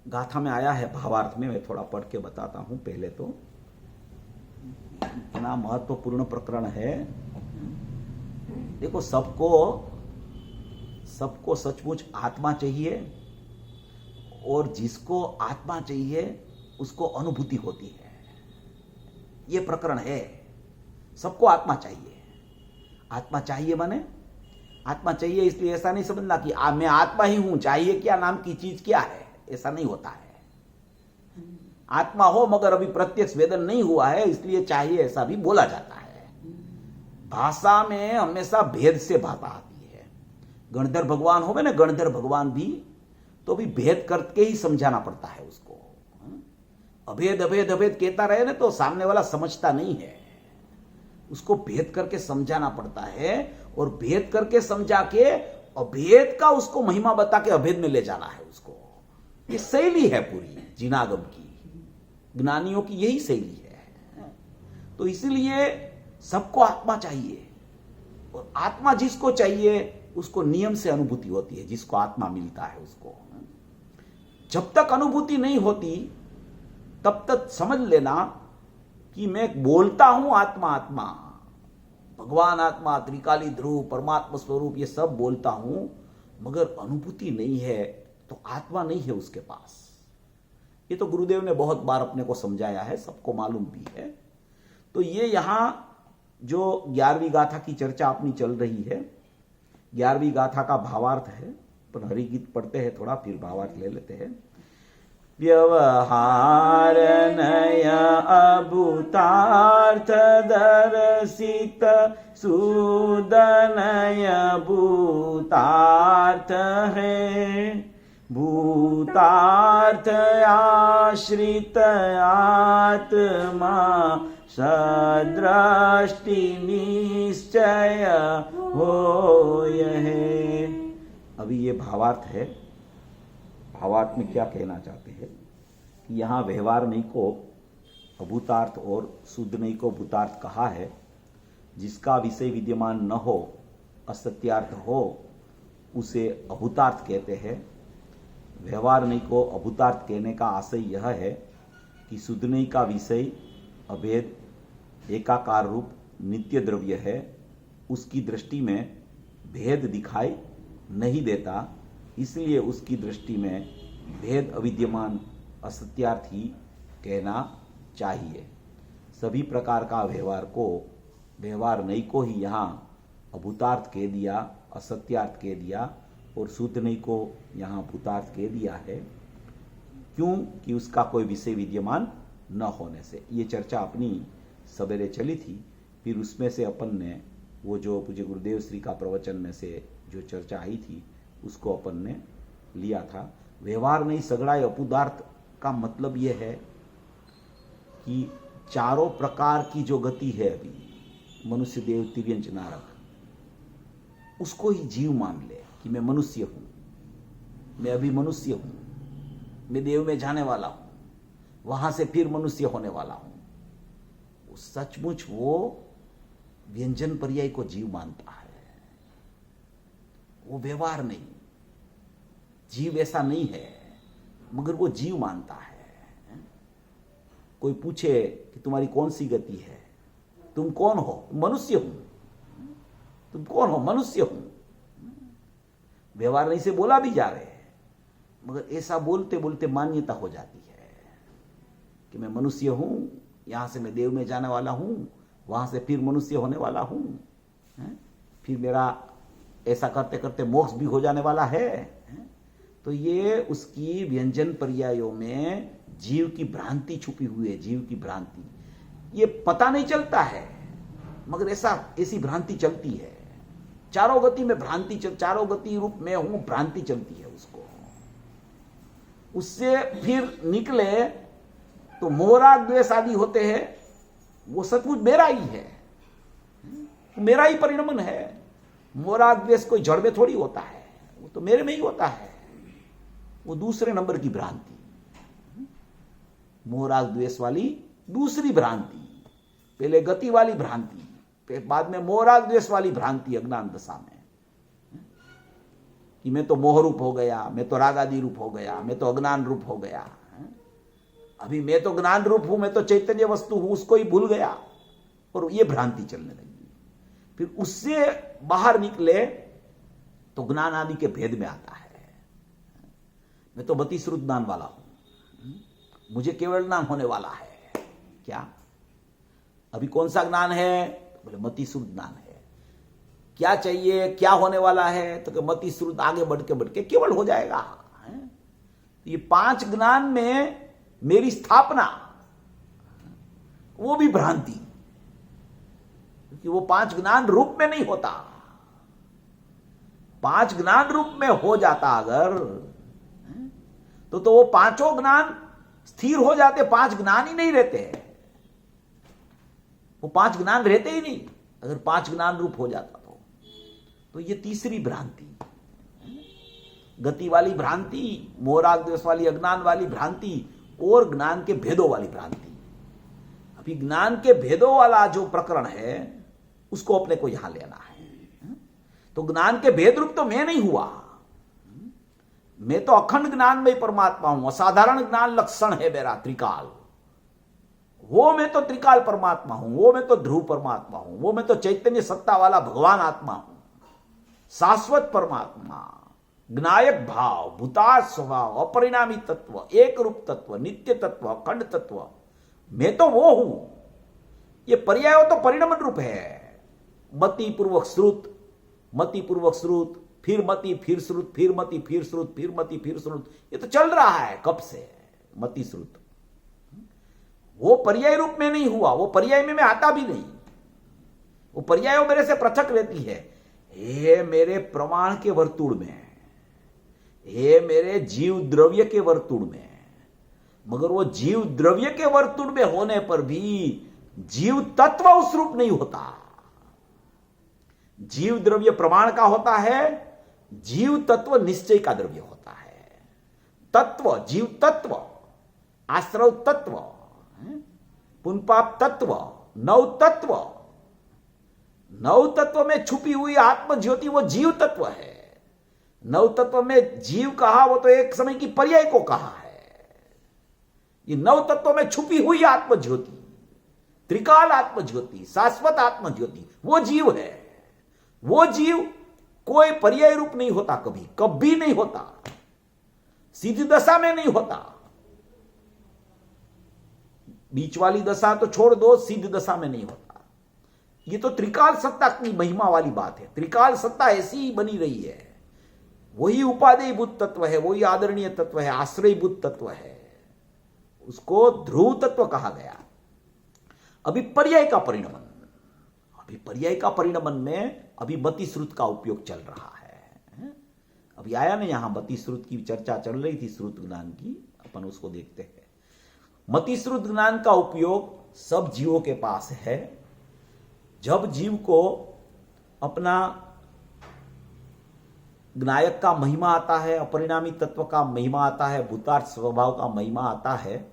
[SPEAKER 2] गाथा में आया है भावार्थ में, मैं थोड़ा पढ़ के बताता हूं। पहले तो इतना महत्वपूर्ण प्रकरण है। देखो सबको सचमुच आत्मा चाहिए, और जिसको आत्मा चाहिए उसको अनुभूति होती है। ये प्रकरण है। सबको आत्मा चाहिए। आत्मा चाहिए माने आत्मा चाहिए इसलिए ऐसा नहीं समझना कि मैं आत्मा ही हूं, चाहिए क्या, नाम की चीज क्या है, ऐसा नहीं होता है। आत्मा हो मगर अभी प्रत्यक्ष वेदन नहीं हुआ है इसलिए चाहिए ऐसा भी बोला जाता है। भाषा में हमेशा भेद से बात आती है। गणधर भगवान हो ना, गणधर भगवान भी तो भी भेद करके ही समझाना पड़ता है उसको। अभेद अभेद अभेद कहता रहे ना तो सामने वाला समझता नहीं है। उसको भेद करके समझाना पड़ता है, और भेद करके समझा के अभेद का उसको महिमा बता के अभेद में ले जाना है उसको। ये शैली है पूरी जिनागम की, ज्ञानियों की यही शैली है। तो इसीलिए सबको आत्मा चाहिए, और आत्मा जिसको चाहिए उसको नियम से अनुभूति होती है। जिसको आत्मा मिलता है उसको, जब तक अनुभूति नहीं होती तब तक समझ लेना कि मैं बोलता हूं आत्मा आत्मा, भगवान आत्मा, त्रिकाली ध्रुव, परमात्मा स्वरूप, ये सब बोलता हूं, मगर अनुभूति नहीं है तो आत्मा नहीं है उसके पास। ये तो गुरुदेव ने बहुत बार अपने को समझाया है, सबको मालूम भी है। तो ये यहां जो 11वीं गाथा की चर्चा अपनी चल रही है, 11वीं गाथा का भावार्थ है, पर हरिगीत पढ़ते हैं थोड़ा, फिर भावार्थ ले लेते हैं। व्यवहार नय अभूतार्थ दर्शित सुदनय भूतार्थ है। भूतार्थ आश्रित आत्मा सदृष्टि निश्चय हो यह। अभी ये भावार्थ है। भावार्थ में क्या कहना चाहते हैं कि यहाँ व्यवहार नहीं को अभूतार्थ और शुद्ध नहीं को भूतार्थ कहा है। जिसका विषय विद्यमान न हो, असत्यार्थ हो, उसे अभूतार्थ कहते हैं। व्यवहार नहीं को अभूतार्थ कहने का आशय यह है कि शुद्ध नहीं का विषय अभेद, एकाकार रूप, नित्य द्रव्य है। उसकी दृष्टि में भेद दिखाई नहीं देता, इसलिए उसकी दृष्टि में भेद अविद्यमान असत्यार्थ ही कहना चाहिए। सभी प्रकार का व्यवहार को व्यवहार नहीं को ही यहाँ अभूतार्थ कह दिया, असत्यार्थ कह दिया, और शुद्ध नहीं को यहाँ भूतार्थ कह दिया है। क्यों? कि उसका कोई विषय विद्यमान न होने से। ये चर्चा अपनी सवेरे चली थी, फिर उसमें से अपन ने वो जो पूज्य गुरुदेव श्री का प्रवचन में से जो चर्चा आई थी उसको अपन ने लिया था। व्यवहार नहीं सगड़ाए अपुदार्थ का मतलब यह है कि चारों प्रकार की जो गति है अभी, मनुष्य, देव, तिर्यंच, नारक, उसको ही जीव मान ले कि मैं मनुष्य हूं, मैं अभी मनुष्य हूं, मैं देव में जाने वाला हूं, वहां से फिर मनुष्य होने वाला हूं। सचमुच वो व्यंजन पर्याय को जीव मानता है, वो व्यवहार नहीं। जीव ऐसा नहीं है, मगर वो जीव मानता है। कोई पूछे कि तुम्हारी कौन सी गति है, तुम कौन हो? मनुष्य हूं। तुम कौन हो? मनुष्य हूं। व्यवहार नहीं से बोला भी जा रहे हैं, मगर ऐसा बोलते बोलते मान्यता हो जाती है कि मैं मनुष्य हूं, यहां से मैं देव में जाने वाला हूं, वहां से फिर मनुष्य होने वाला हूं, फिर मेरा ऐसा करते करते मोक्ष भी हो जाने वाला है। तो ये उसकी व्यंजन पर्यायों में जीव की भ्रांति छुपी हुई है, जीव की भ्रांति। ये पता नहीं चलता है, मगर ऐसी भ्रांति चलती है। चारों गति में भ्रांति चारों गति रूप में हूं, भ्रांति चलती है उसको। उससे फिर निकले तो मोहराग द्वेष आदि होते हैं, वो सचमुच मेरा ही है, मेरा ही परिणमन है। मोहराग द्वेष कोई जड़ में थोड़ी होता है, वो तो मेरे में ही होता है। वो दूसरे नंबर की भ्रांति, मोहराग द्वेष वाली दूसरी भ्रांति। पहले गति वाली भ्रांति, फिर बाद में मोहराग द्वेष वाली भ्रांति अज्ञान दशा में, कि मैं तो मोह रूप हो गया, मैं तो रागादि रूप हो गया, मैं तो अज्ञान रूप हो गया। अभी मैं तो ज्ञान रूप हूं, मैं तो चैतन्य वस्तु हूं, उसको ही भूल गया, और ये भ्रांति चलने लगी। फिर उससे बाहर निकले तो ज्ञान आदि के भेद में आता है। मैं तो मति श्रुत ज्ञान वाला हूं, मुझे केवल ज्ञान होने वाला है। क्या अभी कौन सा ज्ञान है? बोले मति श्रुत ज्ञान है। क्या चाहिए, क्या होने वाला है? तो मति श्रुत आगे बढ़ के केवल हो जाएगा। ये 5 ज्ञान में मेरी स्थापना, वो भी भ्रांति, क्योंकि वो 5 ज्ञान रूप में नहीं होता। 5 ज्ञान रूप में हो जाता अगर, तो वो 5 ज्ञान स्थिर हो जाते, 5 ज्ञान ही नहीं रहते हैं। वो 5 ज्ञान रहते ही नहीं अगर 5 ज्ञान रूप हो जाता तो ये तीसरी भ्रांति, गति वाली भ्रांति, मोहराग द्वेष वाली, अज्ञान वाली भ्रांति, और ज्ञान के भेदों वाली भ्रांति। अभी ज्ञान के भेदों वाला जो प्रकरण है उसको अपने को यहां लेना है। तो ज्ञान के भेद रूप तो मैं नहीं हुआ, मैं तो अखंड ज्ञान में परमात्मा हूं। असाधारण ज्ञान लक्षण है मेरा त्रिकाल, वो मैं तो त्रिकाल परमात्मा हूं, वो मैं तो ध्रुव परमात्मा हूं, वो मैं तो चैतन्य सत्ता वाला भगवान आत्मा हूं, शाश्वत परमात्मा, ज्ञायक भाव, भूतार स्वभाव, अपरिणामी तत्व, एक रूप तत्व, नित्य तत्व, अखंड तत्व, मैं तो वो हूं। ये पर्याय तो परिणमन रूप है। मति पूर्वक श्रुत, मति पूर्वक श्रुत, फिर मति, फिर श्रुत, फिर मति, फिर श्रुत, फिर मति, फिर श्रुत, ये तो चल रहा है कब से, मति श्रुत। वो पर्याय रूप में नहीं हुआ, वो पर्याय में मैं आता भी नहीं। वो पर्याय मेरे से पृथक रहती है। हे मेरे प्रमाण के वर्तुल में, हे मेरे जीव द्रव्य के वर्तुल में, मगर वो जीव द्रव्य के वर्तुल में होने पर भी जीव तत्व उस रूप नहीं होता। जीव द्रव्य प्रमाण का होता है, जीव तत्व निश्चय का द्रव्य होता है। तत्व, जीव तत्व, आश्रव तत्व, पुनपाप तत्व, नव तत्व, नव तत्व में छुपी हुई आत्म ज्योति वो जीव तत्व है। नव तत्व में जीव कहा, वो तो एक समय की पर्याय को कहा है। ये नव तत्व में छुपी हुई आत्म ज्योति, त्रिकाल आत्म ज्योति, शाश्वत आत्म ज्योति, वो जीव है। वो जीव कोई पर्याय रूप नहीं होता, कभी कभी नहीं होता, सीधी दशा में नहीं होता। बीच वाली दशा तो छोड़ दो, सीधी दशा में नहीं होता। ये तो त्रिकाल सत्ता की महिमा वाली बात है। त्रिकाल सत्ता ऐसी ही बनी रही है। वही उपादेयभूत तत्व है, वही आदरणीय तत्व है, आश्रयभूत तत्व है, उसको ध्रुव तत्व कहा गया। अभी पर्याय का परिणमन, अभी पर्याय का परिणमन में अभी मति श्रुत का उपयोग चल रहा है। अभी आया ना यहां मति श्रुत की चर्चा चल रही थी, श्रुत ज्ञान की, अपन उसको देखते हैं। मति श्रुत ज्ञान का उपयोग सब जीवों के पास है। जब जीव को अपना ज्ञायक का महिमा आता है, अपरिणामी तत्व का महिमा आता है, भूतार्थ स्वभाव का महिमा आता है,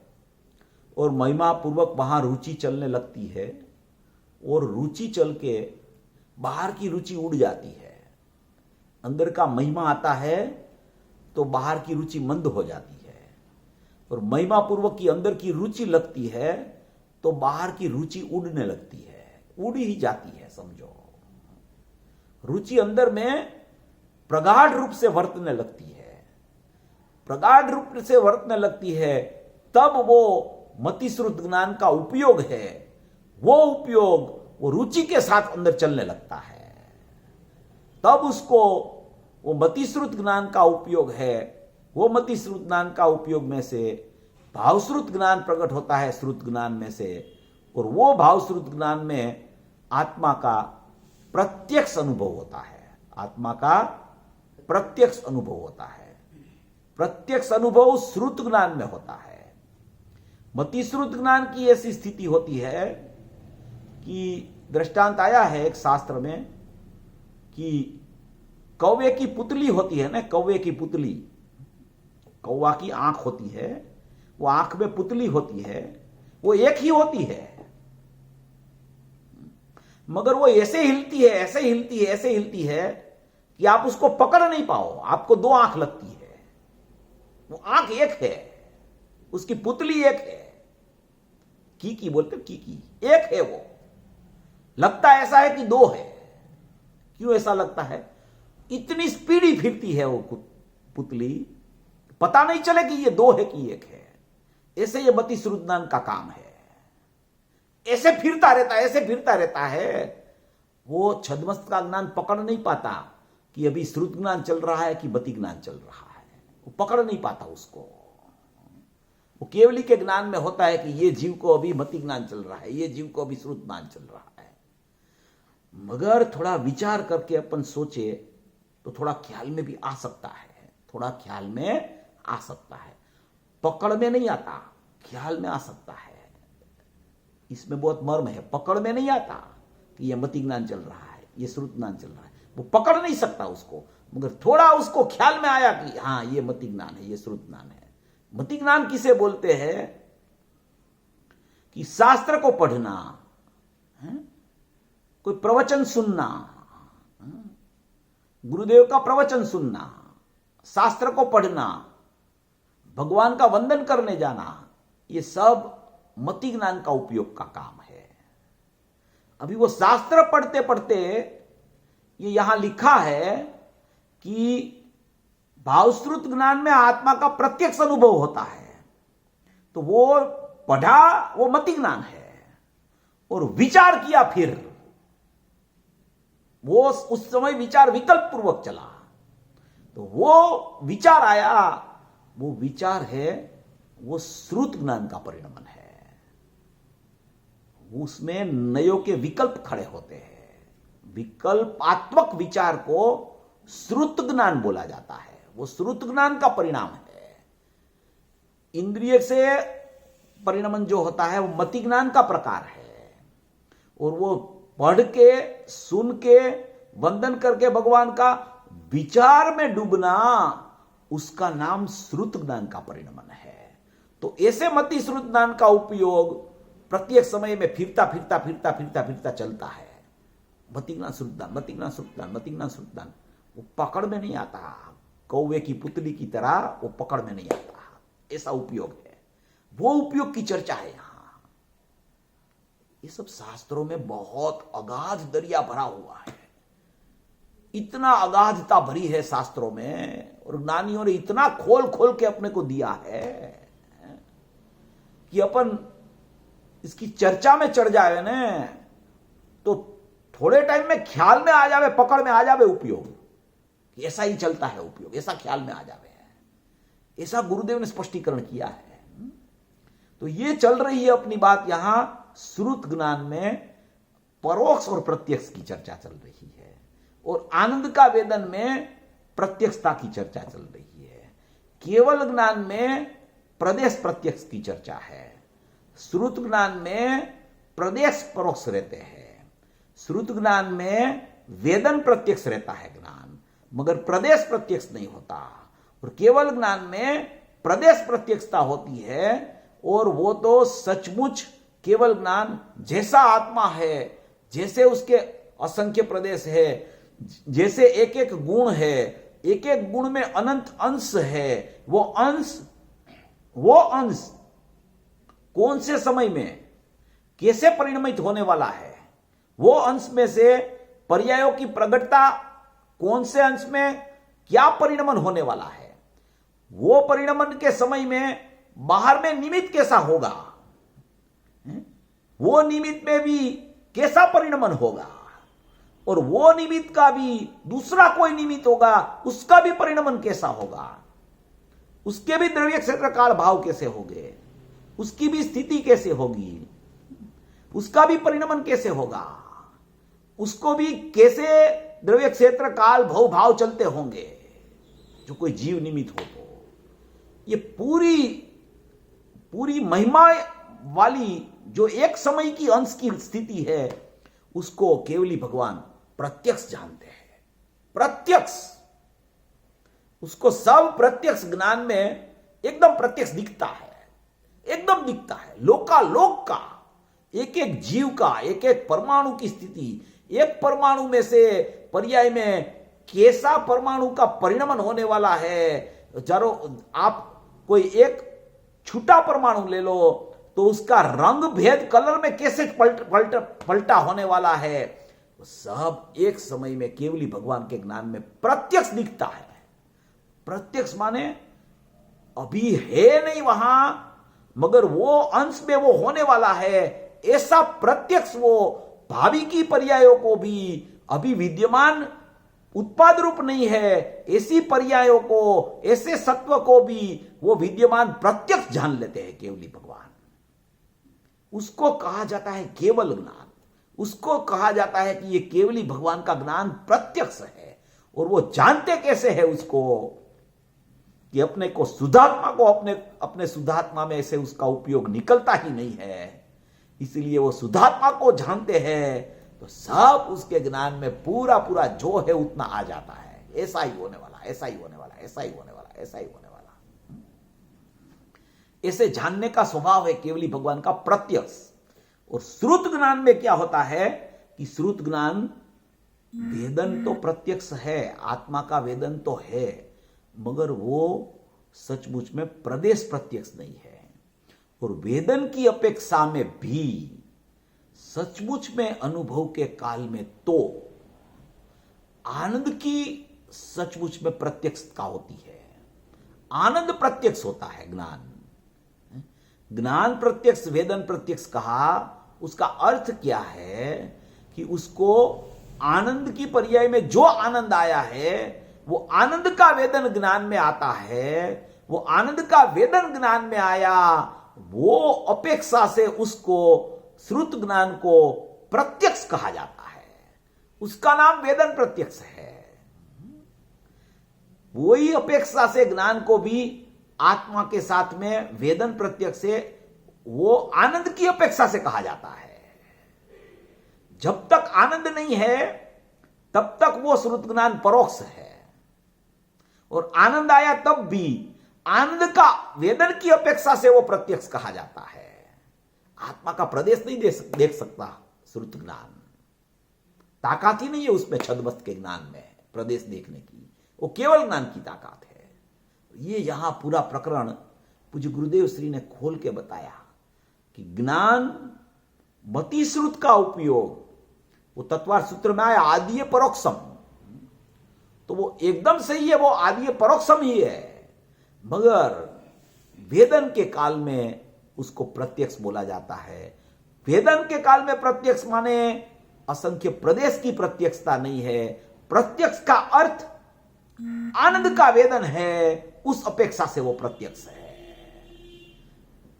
[SPEAKER 2] और महिमा पूर्वक वहां रुचि चलने लगती है, और रुचि चल के बाहर की रुचि उड़ जाती है। अंदर का महिमा आता है तो बाहर की रुचि मंद हो जाती है, और महिमा पूर्वक की अंदर की रुचि लगती है तो बाहर की रुचि उड़ने लगती है, उड़ ही जाती है समझो। रुचि अंदर में प्रगाढ़ रूप से वर्तने लगती है, प्रगाढ़ रूप से वर्तने लगती है, तब वो मतिश्रुत ज्ञान का उपयोग है, वो उपयोग वो रुचि के साथ अंदर चलने लगता है, तब उसको वो मतिश्रुत ज्ञान का उपयोग है। वो मतिश्रुत ज्ञान का उपयोग में से भावश्रुत ज्ञान प्रकट होता है श्रुत ज्ञान में से, और वो भावश्रुत ज्ञान में आत्मा का प्रत्यक्ष अनुभव होता है, आत्मा का प्रत्यक्ष अनुभव होता है। प्रत्यक्ष अनुभव श्रुत ज्ञान में होता है। मतिश्रुत ज्ञान की ऐसी स्थिति होती है कि दृष्टांत आया है एक शास्त्र में कि कौवे की पुतली होती है ना, कौवे की पुतली, कौवा की आंख होती है, वो आंख में पुतली होती है, वो एक ही होती है, मगर वो ऐसे हिलती है, ऐसे हिलती है, ऐसे हिलती है कि आप उसको पकड़ नहीं पाओ, आपको दो आंख लगती है। वो आंख एक है, उसकी पुतली एक है, की बोलते की एक है। वो लगता ऐसा है कि दो है। क्यों ऐसा लगता है? इतनी स्पीडी फिरती है वो पुतली, पता नहीं चले कि ये दो है कि एक है। ऐसे ये मतिश्रुत ज्ञान का काम है, ऐसे फिरता रहता है, ऐसे फिरता रहता है। वो छद्मस्त का ज्ञान पकड़ नहीं पाता कि अभी श्रुत ज्ञान चल रहा है कि मति ज्ञान चल रहा है, वो पकड़ नहीं पाता उसको। वो केवली के ज्ञान में होता है कि ये जीव को अभी मति ज्ञान चल रहा है, ये जीव को अभी श्रुत ज्ञान चल रहा है। मगर थोड़ा विचार करके अपन सोचे तो थोड़ा ख्याल में भी आ सकता है, थोड़ा ख्याल में आ सकता है। पकड़ में नहीं आता, ख्याल में आ सकता है। इसमें बहुत मर्म है। पकड़ में नहीं आता कि ये मति ज्ञान चल रहा है, ये श्रुत ज्ञान चल रहा है, वो पकड़ नहीं सकता उसको, मगर थोड़ा उसको ख्याल में आया कि हाँ ये मति ज्ञान है, ये श्रुत ज्ञान है। मति ज्ञान किसे बोलते हैं? कि शास्त्र को पढ़ना है, कोई प्रवचन सुनना, गुरुदेव का प्रवचन सुनना, शास्त्र को पढ़ना, भगवान का वंदन करने जाना, ये सब मति ज्ञान का उपयोग का काम है। अभी वो शास्त्र पढ़ते पढ़ते ये यहां लिखा है कि भावश्रुत ज्ञान में आत्मा का प्रत्यक्ष अनुभव होता है, तो वो पढ़ा, वो मति ज्ञान है। और विचार किया, फिर वो उस समय विचार विकल्प पूर्वक चला, तो वो विचार आया, वो विचार है, वो श्रुत ज्ञान का परिणमन है। उसमें नयों के विकल्प खड़े होते हैं। विकल्पात्मक विचार को श्रुत ज्ञान बोला जाता है, वो श्रुत ज्ञान का परिणाम है। इंद्रिय से परिणमन जो होता है वो मति ज्ञान का प्रकार है, और वो पढ़ के, सुन के, वंदन करके भगवान का विचार में डूबना, उसका नाम श्रुत ज्ञान का परिणमन है। तो ऐसे मति श्रुत ज्ञान का उपयोग प्रत्येक समय में फिरता फिरता फिरता फिरता फिरता चलता है। मति ज्ञान श्रुत ज्ञान, मति ज्ञान श्रुत ज्ञान, मति ज्ञान श्रुत ज्ञान। वो पकड़ में नहीं आता, कौवे की पुतली की तरह वो पकड़ में नहीं आता। ऐसा उपयोग है, वो उपयोग की चर्चा है यहां। ये सब शास्त्रों में बहुत अगाध दरिया भरा हुआ है, इतना अगाधता भरी है शास्त्रों में, और ज्ञानियों ने इतना खोल खोल के अपने को दिया है कि अपन इसकी चर्चा में चढ़ जाए ना तो थोड़े टाइम में ख्याल में आ जावे, पकड़ में आ जावे उपयोग। ऐसा ही चलता है उपयोग, ऐसा ख्याल में आ जावे, ऐसा गुरुदेव ने स्पष्टीकरण किया है। तो ये चल रही है अपनी बात यहां श्रुत ज्ञान में परोक्ष और प्रत्यक्ष की चर्चा चल रही है, और आनंद का वेदन में प्रत्यक्षता की चर्चा चल रही है। केवल ज्ञान में प्रदेश प्रत्यक्ष की चर्चा है। श्रुत ज्ञान में प्रदेश परोक्ष रहते हैं। श्रुत ज्ञान में वेदन प्रत्यक्ष रहता है ज्ञान, मगर प्रदेश प्रत्यक्ष नहीं होता। और केवल ज्ञान में प्रदेश प्रत्यक्षता होती है, और वो तो सचमुच केवल ज्ञान जैसा आत्मा है, जैसे उसके असंख्य प्रदेश है, जैसे एक एक गुण है, एक एक गुण में अनंत अंश है, वो अंश कौन से समय में कैसे परिणमित होने वाला है, वो अंश में से पर्यायों की प्रगटता कौन से अंश में क्या परिणमन होने वाला है, वो परिणमन के समय में बाहर में निमित्त कैसा होगा, वो निमित्त में भी कैसा परिणमन होगा, और वो निमित्त का भी दूसरा कोई निमित्त होगा, उसका भी परिणमन कैसा होगा, उसके भी द्रव्य क्षेत्र काल भाव कैसे होंगे, उसकी भी स्थिति कैसे होगी, उसका भी परिणमन कैसे होगा, उसको भी कैसे द्रव्य क्षेत्र काल भव भाव चलते होंगे, जो कोई जीव निमित्त हो। तो ये पूरी महिमा वाली जो एक समय की अंश की स्थिति है, उसको केवली भगवान प्रत्यक्ष जानते हैं। प्रत्यक्ष, उसको सब प्रत्यक्ष ज्ञान में एकदम प्रत्यक्ष दिखता है, एकदम दिखता है। लोकालोक का एक एक जीव का, एक एक परमाणु की स्थिति, एक परमाणु में से पर्याय में कैसा परमाणु का परिणमन होने वाला है। चारों आप कोई एक छोटा परमाणु ले लो तो उसका रंग भेद कलर में कैसे पलटा होने वाला है, वो सब एक समय में केवली भगवान के ज्ञान में प्रत्यक्ष दिखता है। प्रत्यक्ष माने अभी है नहीं वहां, मगर वो अंश में वो होने वाला है। ऐसा प्रत्यक्ष वो भावी की पर्यायों को भी अभी विद्यमान उत्पाद रूप नहीं है, ऐसी पर्यायों को, ऐसे सत्व को भी वो विद्यमान प्रत्यक्ष जान लेते हैं केवली भगवान। उसको कहा जाता है केवल ज्ञान। उसको कहा जाता है कि ये केवली भगवान का ज्ञान प्रत्यक्ष है। और वो जानते कैसे है उसको, कि अपने को शुद्धात्मा को अपने शुद्धात्मा में से उसका उपयोग निकलता ही नहीं है, इसलिए वो शुद्धात्मा को जानते हैं तो सब उसके ज्ञान में पूरा पूरा जो है उतना आ जाता है। ऐसा ही होने वाला, ऐसा ही होने वाला, ऐसा ही होने वाला, ऐसा ही होने वाला। ऐसे जानने का स्वभाव है केवली भगवान का प्रत्यक्ष। और श्रुत ज्ञान में क्या होता है कि श्रुत ज्ञान वेदन तो प्रत्यक्ष है, आत्मा का वेदन तो है, मगर वो सचमुच में प्रदेश प्रत्यक्ष नहीं है। और वेदन की अपेक्षा में भी सचमुच में अनुभव के काल में तो आनंद की सचमुच में प्रत्यक्षता होती है। आनंद प्रत्यक्ष होता है। ज्ञान प्रत्यक्ष, वेदन प्रत्यक्ष कहा, उसका अर्थ क्या है कि उसको आनंद की पर्याय में जो आनंद आया है वो आनंद का वेदन ज्ञान में आता है। वो आनंद का वेदन ज्ञान में आया, वो अपेक्षा से उसको श्रुत ज्ञान को प्रत्यक्ष कहा जाता है। उसका नाम वेदन प्रत्यक्ष है। वही अपेक्षा से ज्ञान को भी आत्मा के साथ में वेदन प्रत्यक्ष से वो आनंद की अपेक्षा से कहा जाता है। जब तक आनंद नहीं है तब तक वो श्रुत ज्ञान परोक्ष है, और आनंद आया तब भी आनंद का वेदन की अपेक्षा से वो प्रत्यक्ष कहा जाता है। आत्मा का प्रदेश नहीं देख सकता श्रुत ज्ञान, ताकत ही नहीं है उसमें छद्मस्त के ज्ञान में प्रदेश देखने की, वो केवल ज्ञान की ताकत है। ये यहां पूरा प्रकरण पूज्य गुरुदेव श्री ने खोल के बताया कि ज्ञान मति श्रुत का उपयोग, वो तत्वार्थ सूत्र में आया आदि परोक्षम, तो वो एकदम सही है, वो आदि परोक्षम ही है, मगर वेदन के काल में उसको प्रत्यक्ष बोला जाता है। वेदन के काल में प्रत्यक्ष माने असंख्य प्रदेश की प्रत्यक्षता नहीं है। प्रत्यक्ष का अर्थ आनंद का वेदन है, उस अपेक्षा से वो प्रत्यक्ष है।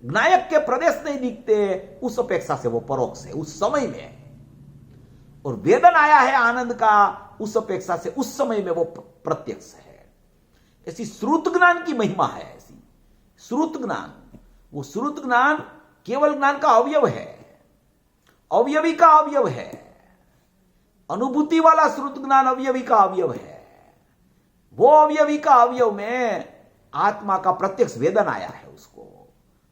[SPEAKER 2] नायक के प्रदेश नहीं दिखते, उस अपेक्षा से वो परोक्ष है उस समय में। और वेदन आया है आनंद का, उस अपेक्षा से उस समय में वो प्रत्यक्ष है। ऐसी श्रुत ज्ञान की महिमा है, ऐसी श्रुत ज्ञान। वो श्रुत ज्ञान केवल ज्ञान का अवयव है, अवयवी का अवयव है। अनुभूति वाला श्रुत ज्ञान अवयवी का अवयव है। वो अवयवी का अवयव में आत्मा का प्रत्यक्ष वेदन आया है उसको।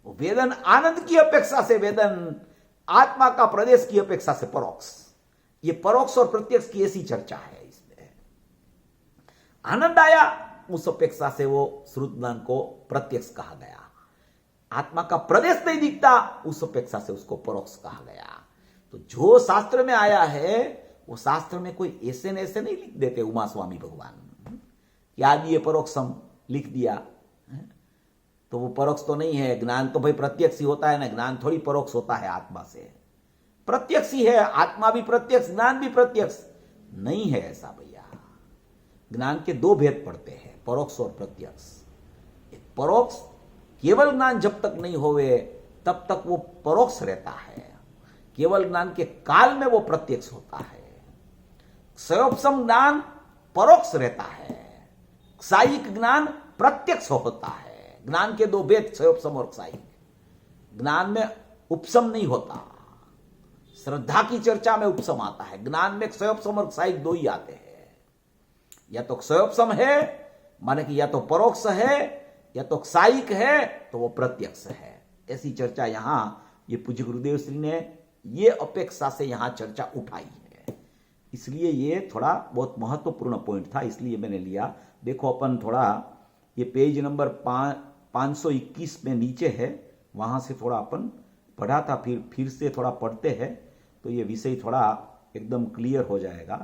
[SPEAKER 2] वो वेदन आनंद की अपेक्षा से वेदन, आत्मा का प्रदेश की अपेक्षा से परोक्ष। ये परोक्ष और प्रत्यक्ष की ऐसी चर्चा है इसमें। आनंद आया, उस अपेक्षा से वो श्रुत ज्ञान को प्रत्यक्ष कहा गया। आत्मा का प्रदेश नहीं दिखता, उस अपेक्षा से उसको परोक्ष कहा गया। तो जो शास्त्र में आया है वो शास्त्र में कोई ऐसे न ऐसे नहीं लिख देते उमा स्वामी भगवान कि आदि ये परोक्षम लिख दिया, तो वो परोक्ष तो नहीं है। ज्ञान तो भाई प्रत्यक्ष ही होता है ना, ज्ञान थोड़ी परोक्ष होता है आत्मा से। प्रत्यक्ष ही है, आत्मा भी प्रत्यक्ष, ज्ञान भी प्रत्यक्ष नहीं है ऐसा भैया। ज्ञान के दो भेद पड़ते हैं, परोक्ष और प्रत्यक्ष। परोक्ष केवल ज्ञान जब तक नहीं होवे तब तक वो परोक्ष रहता है, केवल ज्ञान के काल में वो प्रत्यक्ष होता है। क्षयोपशम ज्ञान परोक्ष रहता है, क्षायिक ज्ञान प्रत्यक्ष होता है। ज्ञान के दो भेद, क्षयोपशम और क्षायिक। ज्ञान में उपशम नहीं होता, श्रद्धा की चर्चा में उपशम आता है। ज्ञान में क्षयोपशम और क्षायिक दो ही आते हैं। या तो क्षयोपशम है माने कि या तो परोक्ष है, या तो क्षायिक है तो वो प्रत्यक्ष है। ऐसी चर्चा यहां ये पूज्य गुरुदेव श्री ने ये अपेक्षा से यहां चर्चा उठाई है। इसलिए ये थोड़ा बहुत महत्वपूर्ण पॉइंट था, इसलिए मैंने लिया। देखो अपन थोड़ा ये पेज नंबर 521 में नीचे है, वहां से थोड़ा अपन पढ़ा था, फिर से थोड़ा पढ़ते हैं तो ये विषय थोड़ा एकदम क्लियर हो जाएगा।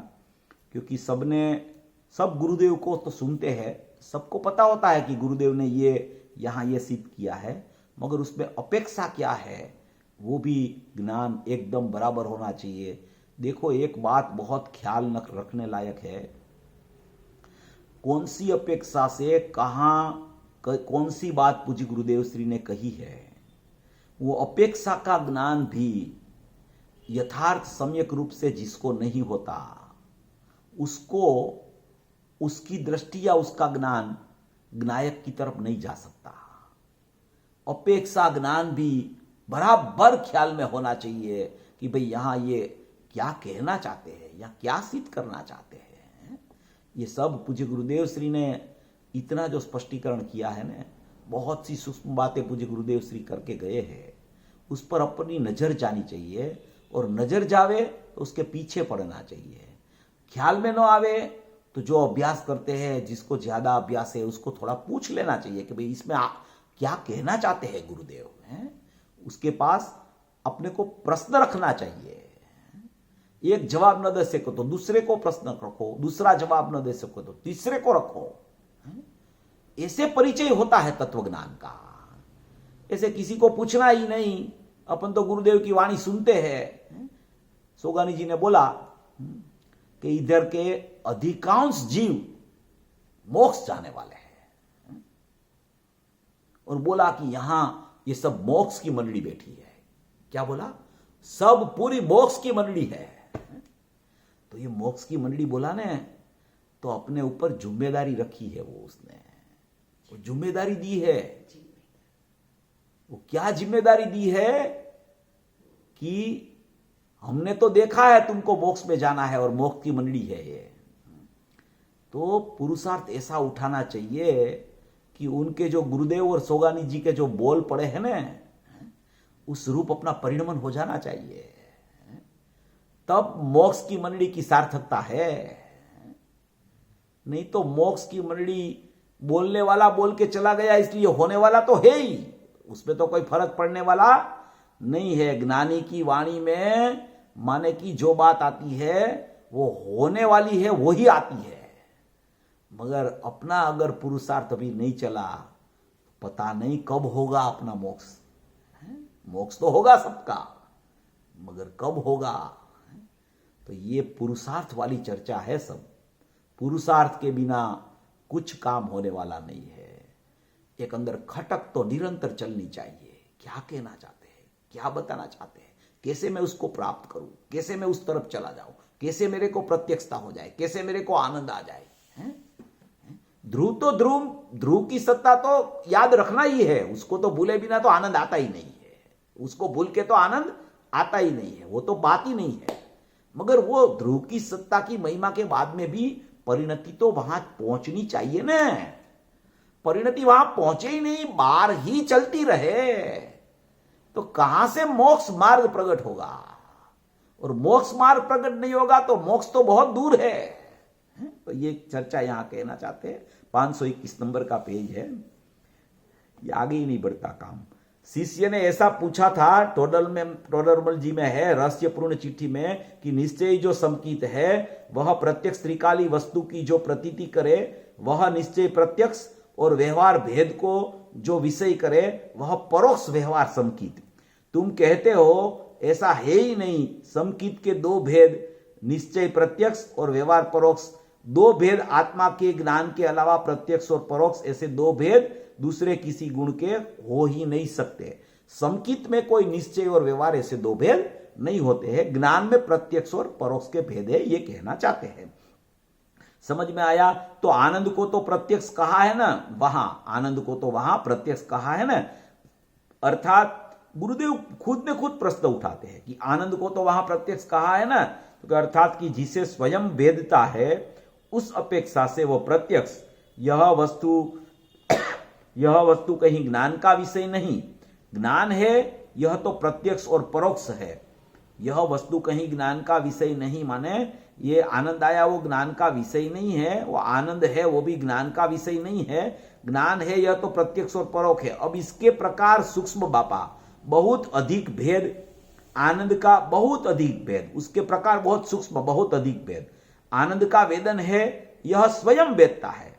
[SPEAKER 2] क्योंकि सब गुरुदेव को तो सुनते हैं, सबको पता होता है कि गुरुदेव ने ये यहाँ ये सिद्ध किया है, मगर उसमें अपेक्षा क्या है वो भी ज्ञान एकदम बराबर होना चाहिए। देखो एक बात बहुत ख्याल रखने लायक है, कौन सी अपेक्षा से कौन सी बात पूज्य गुरुदेव श्री ने कही है। वो अपेक्षा का ज्ञान भी यथार्थ सम्यक रूप से जिसको नहीं होता उसको उसकी दृष्टि या उसका ज्ञान ज्ञायक की तरफ नहीं जा सकता। अपेक्षा ज्ञान भी बराबर ख्याल में होना चाहिए कि भाई यहां ये क्या कहना चाहते हैं या क्या सिद्ध करना चाहते हैं। ये सब पूज्य गुरुदेव श्री ने इतना जो स्पष्टीकरण किया है ना, बहुत सी सूक्ष्म बातें पूज्य गुरुदेव श्री करके गए हैं, उस पर अपनी नजर जानी चाहिए। और नजर जावे तो उसके पीछे पड़ना चाहिए। ख्याल में न आवे तो जो अभ्यास करते हैं, जिसको ज्यादा अभ्यास है उसको थोड़ा पूछ लेना चाहिए कि भाई इसमें क्या कहना चाहते हैं गुरुदेव हैं। उसके पास अपने को प्रश्न रखना चाहिए। एक जवाब न दे सको तो दूसरे को प्रश्न रखो, दूसरा जवाब न दे सको तो तीसरे को रखो। ऐसे परिचय होता है तत्व ज्ञान का। ऐसे किसी को पूछना ही नहीं, अपन तो गुरुदेव की वाणी सुनते हैं। सोगानी जी ने बोला कि इधर के अधिकांश जीव मोक्ष जाने वाले हैं, और बोला कि यहां ये सब मोक्ष की मंडली बैठी है। क्या बोला? सब पूरी मोक्ष की मंडली है। तो ये मोक्ष की मंडली बोला ने तो अपने ऊपर जिम्मेदारी रखी है, उसने वो जिम्मेदारी दी है। वो क्या जिम्मेदारी दी है कि हमने तो देखा है तुमको मोक्ष में जाना है और मोक्ष की मंडली है ये। तो पुरुषार्थ ऐसा उठाना चाहिए कि उनके जो गुरुदेव और सोगानी जी के जो बोल पड़े हैं ना, उस रूप अपना परिणमन हो जाना चाहिए। तब मोक्ष की मंडली की सार्थकता है। नहीं तो मोक्ष की मंडली बोलने वाला बोल के चला गया इसलिए होने वाला तो है ही, उसमें तो कोई फर्क पड़ने वाला नहीं है। ज्ञानी की वाणी में माने की जो बात आती है वो होने वाली है, वो ही आती है। मगर अपना अगर पुरुषार्थ अभी नहीं चला, पता नहीं कब होगा अपना मोक्ष। मोक्ष तो होगा सबका, मगर कब होगा। तो ये पुरुषार्थ वाली चर्चा है। सब पुरुषार्थ के बिना कुछ काम होने वाला नहीं है। एक अंदर खटक तो निरंतर चलनी चाहिए। क्या कहना चाहते हैं, क्या बताना चाहते हैं, कैसे मैं उसको प्राप्त करूं, कैसे मैं उस तरफ चला जाऊं, कैसे मेरे को प्रत्यक्षता हो जाए, कैसे मेरे को आनंद आ जाए। ध्रुव तो ध्रुव की सत्ता तो याद रखना ही है, उसको तो भूले बिना तो आनंद आता ही नहीं है, उसको भूल के तो आनंद आता ही नहीं है, वो तो बात ही नहीं है। मगर वो ध्रुव की सत्ता की महिमा के बाद में भी परिणति तो वहां पहुंचनी चाहिए ना। परिणति वहां पहुंचे ही नहीं, बाहर ही चलती रहे, तो कहां से मोक्ष मार्ग प्रकट होगा? और मोक्ष मार्ग प्रकट नहीं होगा तो मोक्ष तो बहुत दूर है। तो ये चर्चा यहां कहना चाहते हैं। 521 नंबर का पेज है, ये आगे ही नहीं बढ़ता काम। शिष्य ने ऐसा पूछा था, टोडरमल जी में है रहस्यपूर्ण चिट्ठी में, कि निश्चय जो संकीत है वह प्रत्यक्ष त्रिकाली वस्तु की जो प्रतीति करे वह निश्चय प्रत्यक्ष, और व्यवहार भेद को जो विषय करे वह परोक्ष व्यवहार संकीत। तुम कहते हो ऐसा है ही नहीं, संकीत के दो भेद निश्चय प्रत्यक्ष और व्यवहार परोक्ष, दो भेद आत्मा के ज्ञान के अलावा प्रत्यक्ष और परोक्ष, ऐसे दो भेद दूसरे किसी गुण के हो ही नहीं सकते। संकीत में कोई निश्चय और व्यवहार ऐसे दो भेद नहीं होते हैं, ज्ञान में प्रत्यक्ष और परोक्ष के भेद है, ये कहना चाहते हैं। समझ में आया? तो आनंद को तो प्रत्यक्ष कहा है ना वहां, आनंद को तो वहां प्रत्यक्ष कहा है ना, अर्थात गुरुदेव खुद ने खुद प्रश्न उठाते हैं कि आनंद को तो वहां प्रत्यक्ष कहा है ना, तो अर्थात कि जिसे स्वयं वेदता है उस अपेक्षा से वो प्रत्यक्ष, यह वस्तु कहीं ज्ञान का विषय नहीं, ज्ञान है यह तो प्रत्यक्ष और परोक्ष है। यह वस्तु कहीं ज्ञान का विषय नहीं, माने ये आनंद आया वो ज्ञान का विषय नहीं है, वो आनंद है वो भी ज्ञान का विषय नहीं है। ज्ञान है यह तो प्रत्यक्ष और परोक्ष है। अब इसके प्रकार सूक्ष्म बापा, बहुत अधिक भेद, आनंद का बहुत अधिक भेद, उसके प्रकार बहुत सूक्ष्म, बहुत अधिक भेद। आनंद का वेदन है यह स्वयं वेदता है,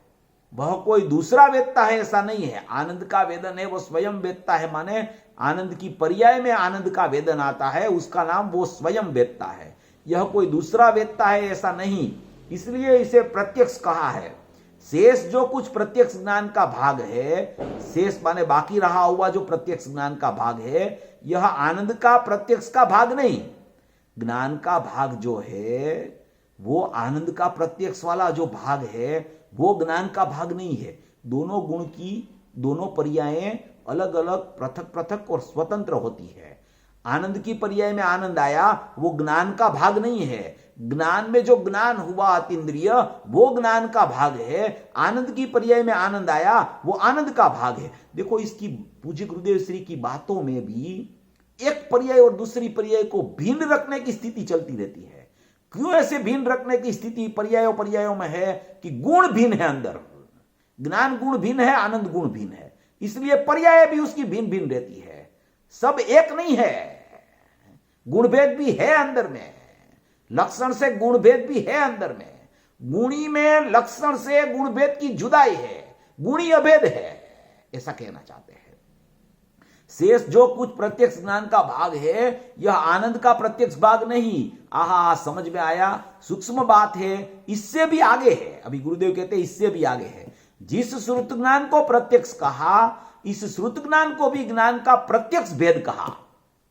[SPEAKER 2] वह कोई दूसरा वेदता है ऐसा नहीं है। आनंद का वेदन है वो स्वयं वेदता है, माने आनंद की पर्याय में आनंद का वेदन आता है, उसका नाम वो स्वयं वेदता है। यह कोई दूसरा वेदता है ऐसा नहीं, इसलिए इसे प्रत्यक्ष कहा है। शेष जो कुछ प्रत्यक्ष ज्ञान का भाग है, शेष माने बाकी रहा हुआ जो प्रत्यक्ष ज्ञान का भाग है, यह आनंद का प्रत्यक्ष का भाग नहीं। ज्ञान का भाग जो है वो आनंद का प्रत्यक्ष वाला जो भाग है वो ज्ञान का भाग नहीं है। दोनों गुण की दोनों पर्यायें अलग अलग, पृथक पृथक और स्वतंत्र होती है। आनंद की पर्याय में आनंद आया वो ज्ञान का भाग नहीं है। ज्ञान में जो ज्ञान हुआ अतीन्द्रिय वो ज्ञान का भाग है। आनंद की पर्याय में आनंद आया वो आनंद का भाग है। देखो इसकी पूज्य गुरुदेव श्री की बातों में भी एक पर्याय और दूसरी पर्याय को भिन्न रखने की स्थिति चलती रहती है। क्यों ऐसे भिन्न रखने की स्थिति पर्यायों में है? कि गुण भिन्न है अंदर, ज्ञान गुण भिन्न है, आनंद गुण भिन्न है, इसलिए पर्याय भी उसकी भिन्न भिन्न रहती है। सब एक नहीं है, गुणभेद भी है अंदर में, लक्षण से गुणभेद भी है अंदर में। गुणी में लक्षण से गुणभेद की जुदाई है, गुणी अभेद है, ऐसा कहना चाहते हैं। शेष जो कुछ प्रत्यक्ष ज्ञान का भाग है यह आनंद का प्रत्यक्ष भाग नहीं। आहा, समझ में आया? सूक्ष्म बात है, इससे भी आगे है। अभी गुरुदेव कहते हैं इससे भी आगे है। जिस श्रुत ज्ञान को प्रत्यक्ष कहा, इस श्रुत ज्ञान को भी ज्ञान का प्रत्यक्ष भेद कहा।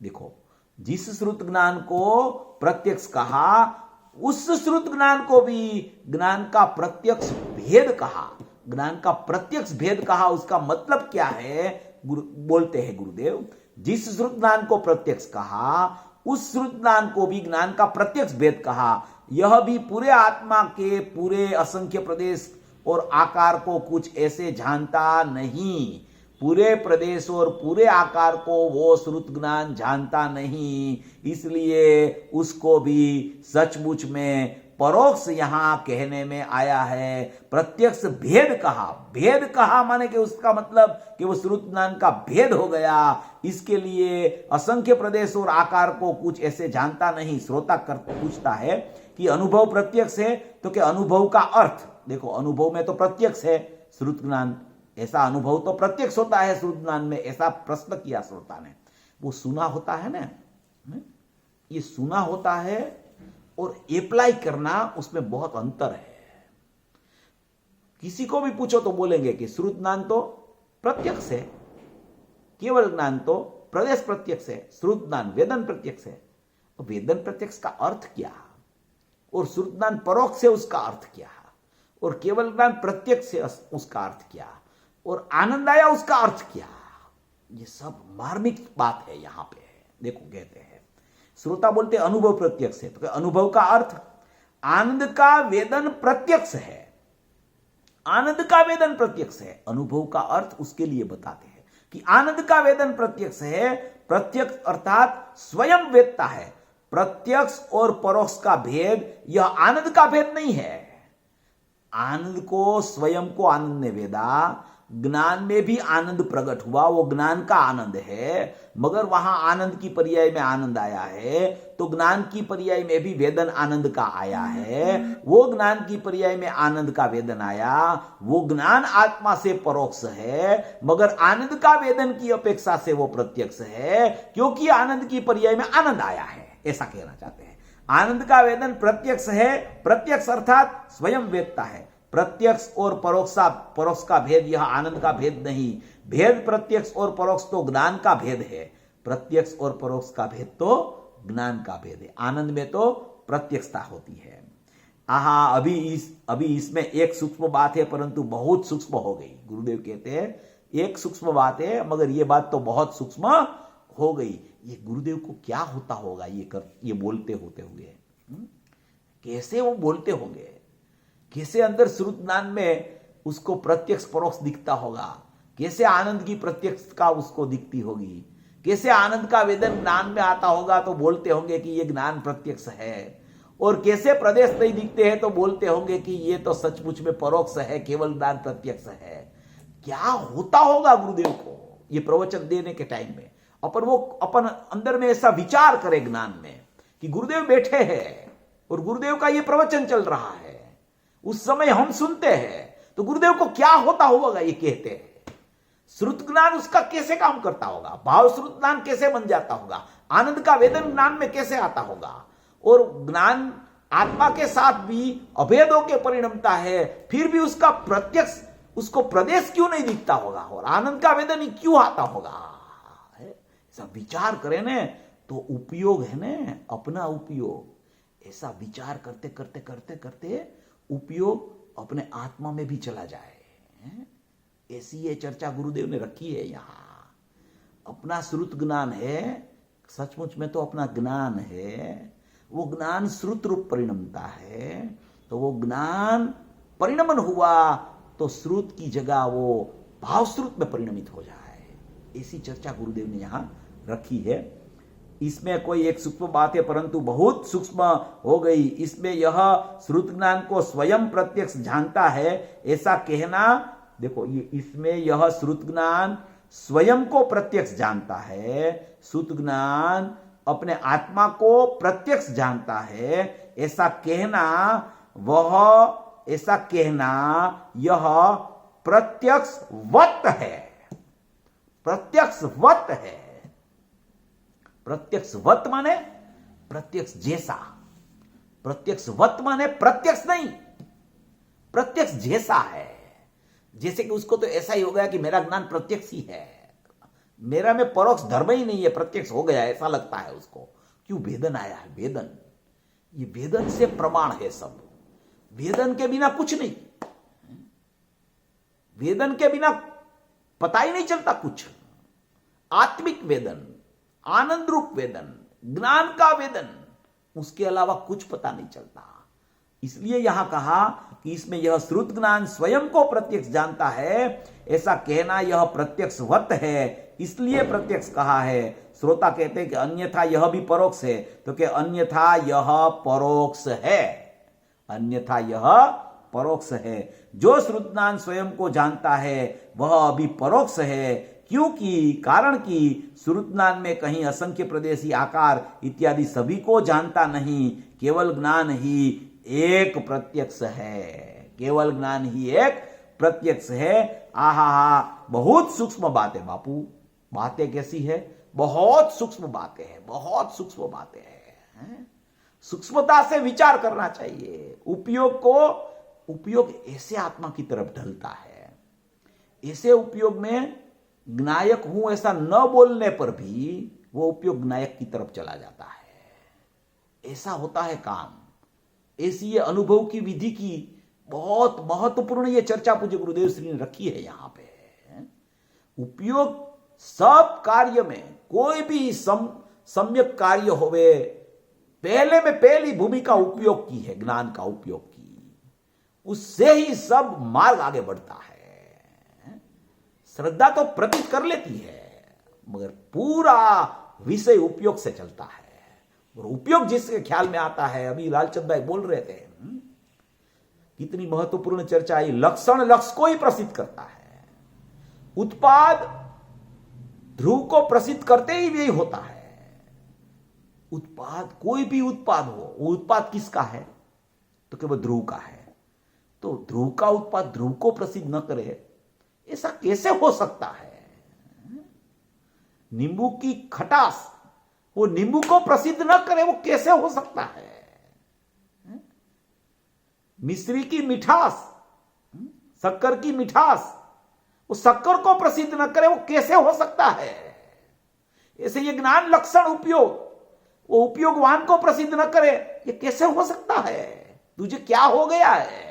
[SPEAKER 2] देखो, जिस श्रुत ज्ञान को प्रत्यक्ष कहा उस श्रुत ज्ञान को भी ज्ञान का प्रत्यक्ष भेद कहा। ज्ञान का प्रत्यक्ष भेद कहा, उसका मतलब क्या है? बोलते हैं गुरुदेव, जिस श्रुत ज्ञान को प्रत्यक्ष कहा उस श्रुत ज्ञान को भी ज्ञान का प्रत्यक्ष भेद कहा। यह भी पूरे आत्मा के पूरे असंख्य प्रदेश और आकार को कुछ ऐसे जानता नहीं। पूरे प्रदेश और पूरे आकार को वो श्रुत ज्ञान जानता नहीं, इसलिए उसको भी सचमुच में परोक्ष यहां कहने में आया है। प्रत्यक्ष भेद कहा, भेद कहा माने कि उसका मतलब कि वो श्रुत ज्ञान का भेद हो गया। इसके लिए असंख्य प्रदेश और आकार को कुछ ऐसे जानता नहीं। श्रोता पूछता है कि अनुभव प्रत्यक्ष है, तो क्या अनुभव का अर्थ? देखो, अनुभव में तो प्रत्यक्ष है श्रुत ज्ञान, ऐसा अनुभव तो प्रत्यक्ष होता है श्रुत ज्ञान में, ऐसा प्रश्न किया श्रोता ने। वो सुना होता है ना, ये सुना होता है और अप्लाई करना, उसमें बहुत अंतर है। किसी को भी पूछो तो बोलेंगे कि श्रुत ज्ञान तो प्रत्यक्ष है, केवल ज्ञान तो प्रदेश प्रत्यक्ष है, श्रुत ज्ञान वेदन प्रत्यक्ष है। तो वेदन प्रत्यक्ष का अर्थ क्या और श्रुत ज्ञान परोक्ष है, उसका अर्थ क्या? और केवल ज्ञान प्रत्यक्ष से उसका अर्थ क्या, और आनंद आया उसका अर्थ क्या, ये सब मार्मिक बात है यहां पे। देखो कहते हैं, श्रोता बोलते अनुभव प्रत्यक्ष है, तो अनुभव का अर्थ आनंद का वेदन प्रत्यक्ष है, आनंद का वेदन प्रत्यक्ष है। अनुभव का अर्थ उसके लिए बताते हैं कि आनंद का वेदन प्रत्यक्ष है। प्रत्यक्ष अर्थात स्वयं वेदता है। प्रत्यक्ष और परोक्ष का भेद यह आनंद का भेद नहीं है। आनंद को स्वयं को आनंद ने वेदा, ज्ञान में भी आनंद प्रकट हुआ, वो ज्ञान का आनंद है, मगर वहां आनंद की पर्याय में आनंद आया है, तो ज्ञान की पर्याय में भी वेदन आनंद का आया है। वो ज्ञान की पर्याय में आनंद का वेदन आया, वो ज्ञान आत्मा से परोक्ष है, मगर आनंद का वेदन की अपेक्षा से वो प्रत्यक्ष है, क्योंकि आनंद की पर्याय में आनंद आया है, ऐसा कहना चाहते हैं। आनंद का वेदन प्रत्यक्ष है। प्रत्यक्ष अर्थात स्वयं वेदता है। प्रत्यक्ष और परोक्ष का भेद यह आनंद का भेद नहीं। भेद प्रत्यक्ष और परोक्ष तो ज्ञान का भेद है, प्रत्यक्ष और परोक्ष का भेद तो ज्ञान का भेद है। आनंद में तो प्रत्यक्षता होती है। अभी इसमें एक सूक्ष्म बात है, परंतु बहुत सूक्ष्म हो गई। गुरुदेव कहते हैं एक सूक्ष्म बात है, मगर यह बात तो बहुत सूक्ष्म हो गई। ये गुरुदेव को क्या होता होगा ये बोलते होते हुए, कैसे वो बोलते होंगे, कैसे अंदर श्रुत ज्ञान में उसको प्रत्यक्ष परोक्ष दिखता होगा, कैसे आनंद की प्रत्यक्षता उसको दिखती होगी, कैसे आनंद का वेदन ज्ञान में आता होगा तो बोलते होंगे कि ये ज्ञान प्रत्यक्ष है, और कैसे प्रदेश नहीं दिखते हैं तो बोलते होंगे कि ये तो सचमुच में परोक्ष है, केवल ज्ञान प्रत्यक्ष है। क्या होता होगा गुरुदेव को ये प्रवचन देने के टाइम में। अपन अंदर में ऐसा विचार करे ज्ञान में कि गुरुदेव बैठे हैं और गुरुदेव का ये प्रवचन चल रहा है, उस समय हम सुनते हैं, तो गुरुदेव को क्या होता होगा ये कहते हैं। श्रुत ज्ञान उसका कैसे काम करता होगा, भाव श्रुत ज्ञान कैसे बन जाता होगा, आनंद का वेदन ज्ञान में कैसे आता होगा, और ज्ञान आत्मा के साथ भी अभेदों के परिणमता है, फिर भी उसका प्रत्यक्ष उसको प्रदेश क्यों नहीं दिखता होगा, और आनंद का वेदन ही क्यों आता होगा। ऐसा विचार करें न तो उपयोग है न, अपना उपयोग। ऐसा विचार करते करते करते करते उपयोग अपने आत्मा में भी चला जाए। ऐसी ये चर्चा गुरुदेव ने रखी है यहां। अपना श्रुत ज्ञान है, सचमुच में तो अपना ज्ञान है, वो ज्ञान श्रुत रूप परिणमता है, तो वो ज्ञान परिणमन हुआ तो श्रुत की जगह वो भाव श्रुत में परिणमित हो जाए। ऐसी चर्चा गुरुदेव ने यहां रखी है। इसमें कोई एक सूक्ष्म बात है, परंतु बहुत सूक्ष्म हो गई। इसमें यह श्रुत ज्ञान को स्वयं प्रत्यक्ष जानता है, ऐसा कहना, देखो ये इसमें यह श्रुत ज्ञान स्वयं को प्रत्यक्ष जानता है, श्रुत ज्ञान अपने आत्मा को प्रत्यक्ष जानता है, ऐसा कहना यह प्रत्यक्षवत है। प्रत्यक्षवत है। प्रत्यक्षवत माने प्रत्यक्ष जैसा, प्रत्यक्षवत माने प्रत्यक्ष नहीं, प्रत्यक्ष जैसा है। जैसे कि उसको तो ऐसा ही हो गया कि मेरा ज्ञान प्रत्यक्ष ही है, मेरा में परोक्ष धर्म ही नहीं है, प्रत्यक्ष हो गया ऐसा लगता है उसको। क्यों? वेदन आया है। वेदन, ये वेदन से प्रमाण है सब। वेदन के बिना कुछ नहीं, वेदन के बिना पता ही नहीं चलता कुछ। आत्मिक वेदन, आनंद रूप वेदन, ज्ञान का वेदन, उसके अलावा कुछ पता नहीं चलता। इसलिए यहां कहा कि इसमें यह श्रुत ज्ञान स्वयं को प्रत्यक्ष जानता है, ऐसा कहना यह प्रत्यक्षवत है, इसलिए प्रत्यक्ष कहा है। श्रोता कहते हैं कि अन्यथा यह भी परोक्ष है, तो कि अन्यथा यह परोक्ष है, अन्यथा यह परोक्ष है। जो श्रुत ज्ञान स्वयं को जानता है वह अभी परोक्ष है, क्योंकि कारण कि श्रुत ज्ञान में कहीं असंख्य प्रदेशी आकार इत्यादि सभी को जानता नहीं, केवल ज्ञान ही एक प्रत्यक्ष है, केवल ज्ञान ही एक प्रत्यक्ष है। आहा, बहुत सूक्ष्म बात है बापू। बातें कैसी है? बहुत सूक्ष्म बातें हैं, बहुत सूक्ष्म बातें हैं। सूक्ष्मता से विचार करना चाहिए। उपयोग ऐसे आत्मा की तरफ ढलता है। ऐसे उपयोग में ज्ञायक हूं ऐसा न बोलने पर भी वो उपयोग ज्ञायक की तरफ चला जाता है। ऐसा होता है काम। ऐसी ये अनुभव की विधि की बहुत महत्वपूर्ण ये चर्चा पूज्य गुरुदेव श्री ने रखी है यहां पे। उपयोग सब कार्य में, कोई भी सम्यक कार्य होवे, पहले में पहली भूमिका उपयोग की है, ज्ञान का उपयोग की, उससे ही सब मार्ग आगे बढ़ता है। श्रद्धा तो प्रतीत कर लेती है, मगर पूरा विषय उपयोग से चलता है। और उपयोग जिसके ख्याल में आता है, अभी लालचंद भाई बोल रहे थे, कितनी महत्वपूर्ण चर्चा आई। लक्षण लक्ष्य को ही प्रसिद्ध करता है। उत्पाद ध्रुव को प्रसिद्ध करते ही यही होता है। उत्पाद, कोई भी उत्पाद हो, वो उत्पाद किसका है? तो केवल ध्रुव का है। तो ध्रुव का उत्पाद ध्रुव को प्रसिद्ध न करे, ऐसा कैसे हो सकता है? नींबू की खटास वो नींबू को प्रसिद्ध न करे, वो कैसे हो सकता है? मिश्री की मिठास, शक्कर की मिठास, वो शक्कर को प्रसिद्ध न करे, वो कैसे हो सकता है? ऐसे ये ज्ञान लक्षण उपयोग, वो उपयोगवान को प्रसिद्ध न करे, ये कैसे हो सकता है? तुझे क्या हो गया है?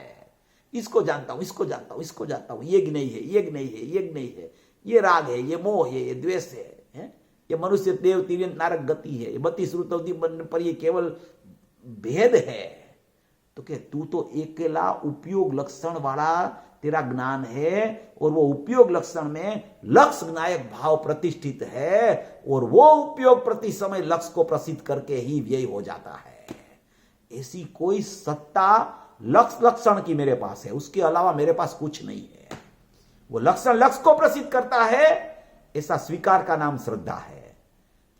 [SPEAKER 2] इसको जानता हूं, इसको जानता हूं, इसको जानता हूं, ये नहीं है, ये नहीं है, ये नहीं है, ये राग है, ये मोह है, ये द्वेष है, ये मनुष्य देव तिर्यंत नारक गति है, ये बत्ती श्रुतवती पर ये केवल भेद है। तो क्या तू तो अकेला उपयोग लक्षण वाला तेरा ज्ञान है, और वो उपयोग लक्षण में लक्ष्य नायक भाव प्रतिष्ठित है, और वो उपयोग प्रति समय लक्ष्य को प्रसिद्ध करके ही व्यय हो जाता है। ऐसी कोई सत्ता लक्ष्य लक्षण की मेरे पास है, उसके अलावा मेरे पास कुछ नहीं है। वो लक्षण लक्ष्य को प्रसिद्ध करता है, ऐसा स्वीकार का नाम श्रद्धा है।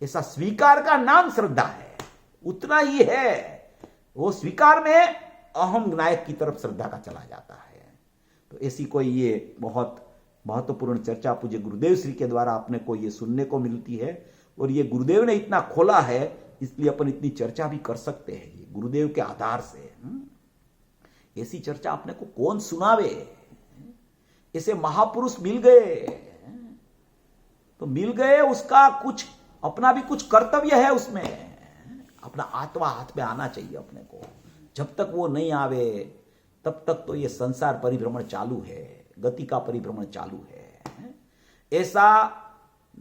[SPEAKER 2] ऐसा स्वीकार का नाम श्रद्धा है, उतना ही है। वो स्वीकार में अहम नायक की तरफ श्रद्धा का चला जाता है। तो ऐसी कोई ये बहुत महत्वपूर्ण चर्चा पूज्य गुरुदेव श्री के द्वारा अपने को ये सुनने को मिलती है, और ये गुरुदेव ने इतना खोला है, इसलिए अपन इतनी चर्चा भी कर सकते हैं ये गुरुदेव के आधार से। ऐसी चर्चा अपने को कौन सुनावे? ऐसे महापुरुष मिल गए, तो मिल गए, उसका कुछ अपना भी कुछ कर्तव्य है उसमें। अपना आत्मा हाथ में आना चाहिए अपने को। जब तक वो नहीं आवे, तब तक तो ये संसार परिभ्रमण चालू है, गति का परिभ्रमण चालू है। ऐसा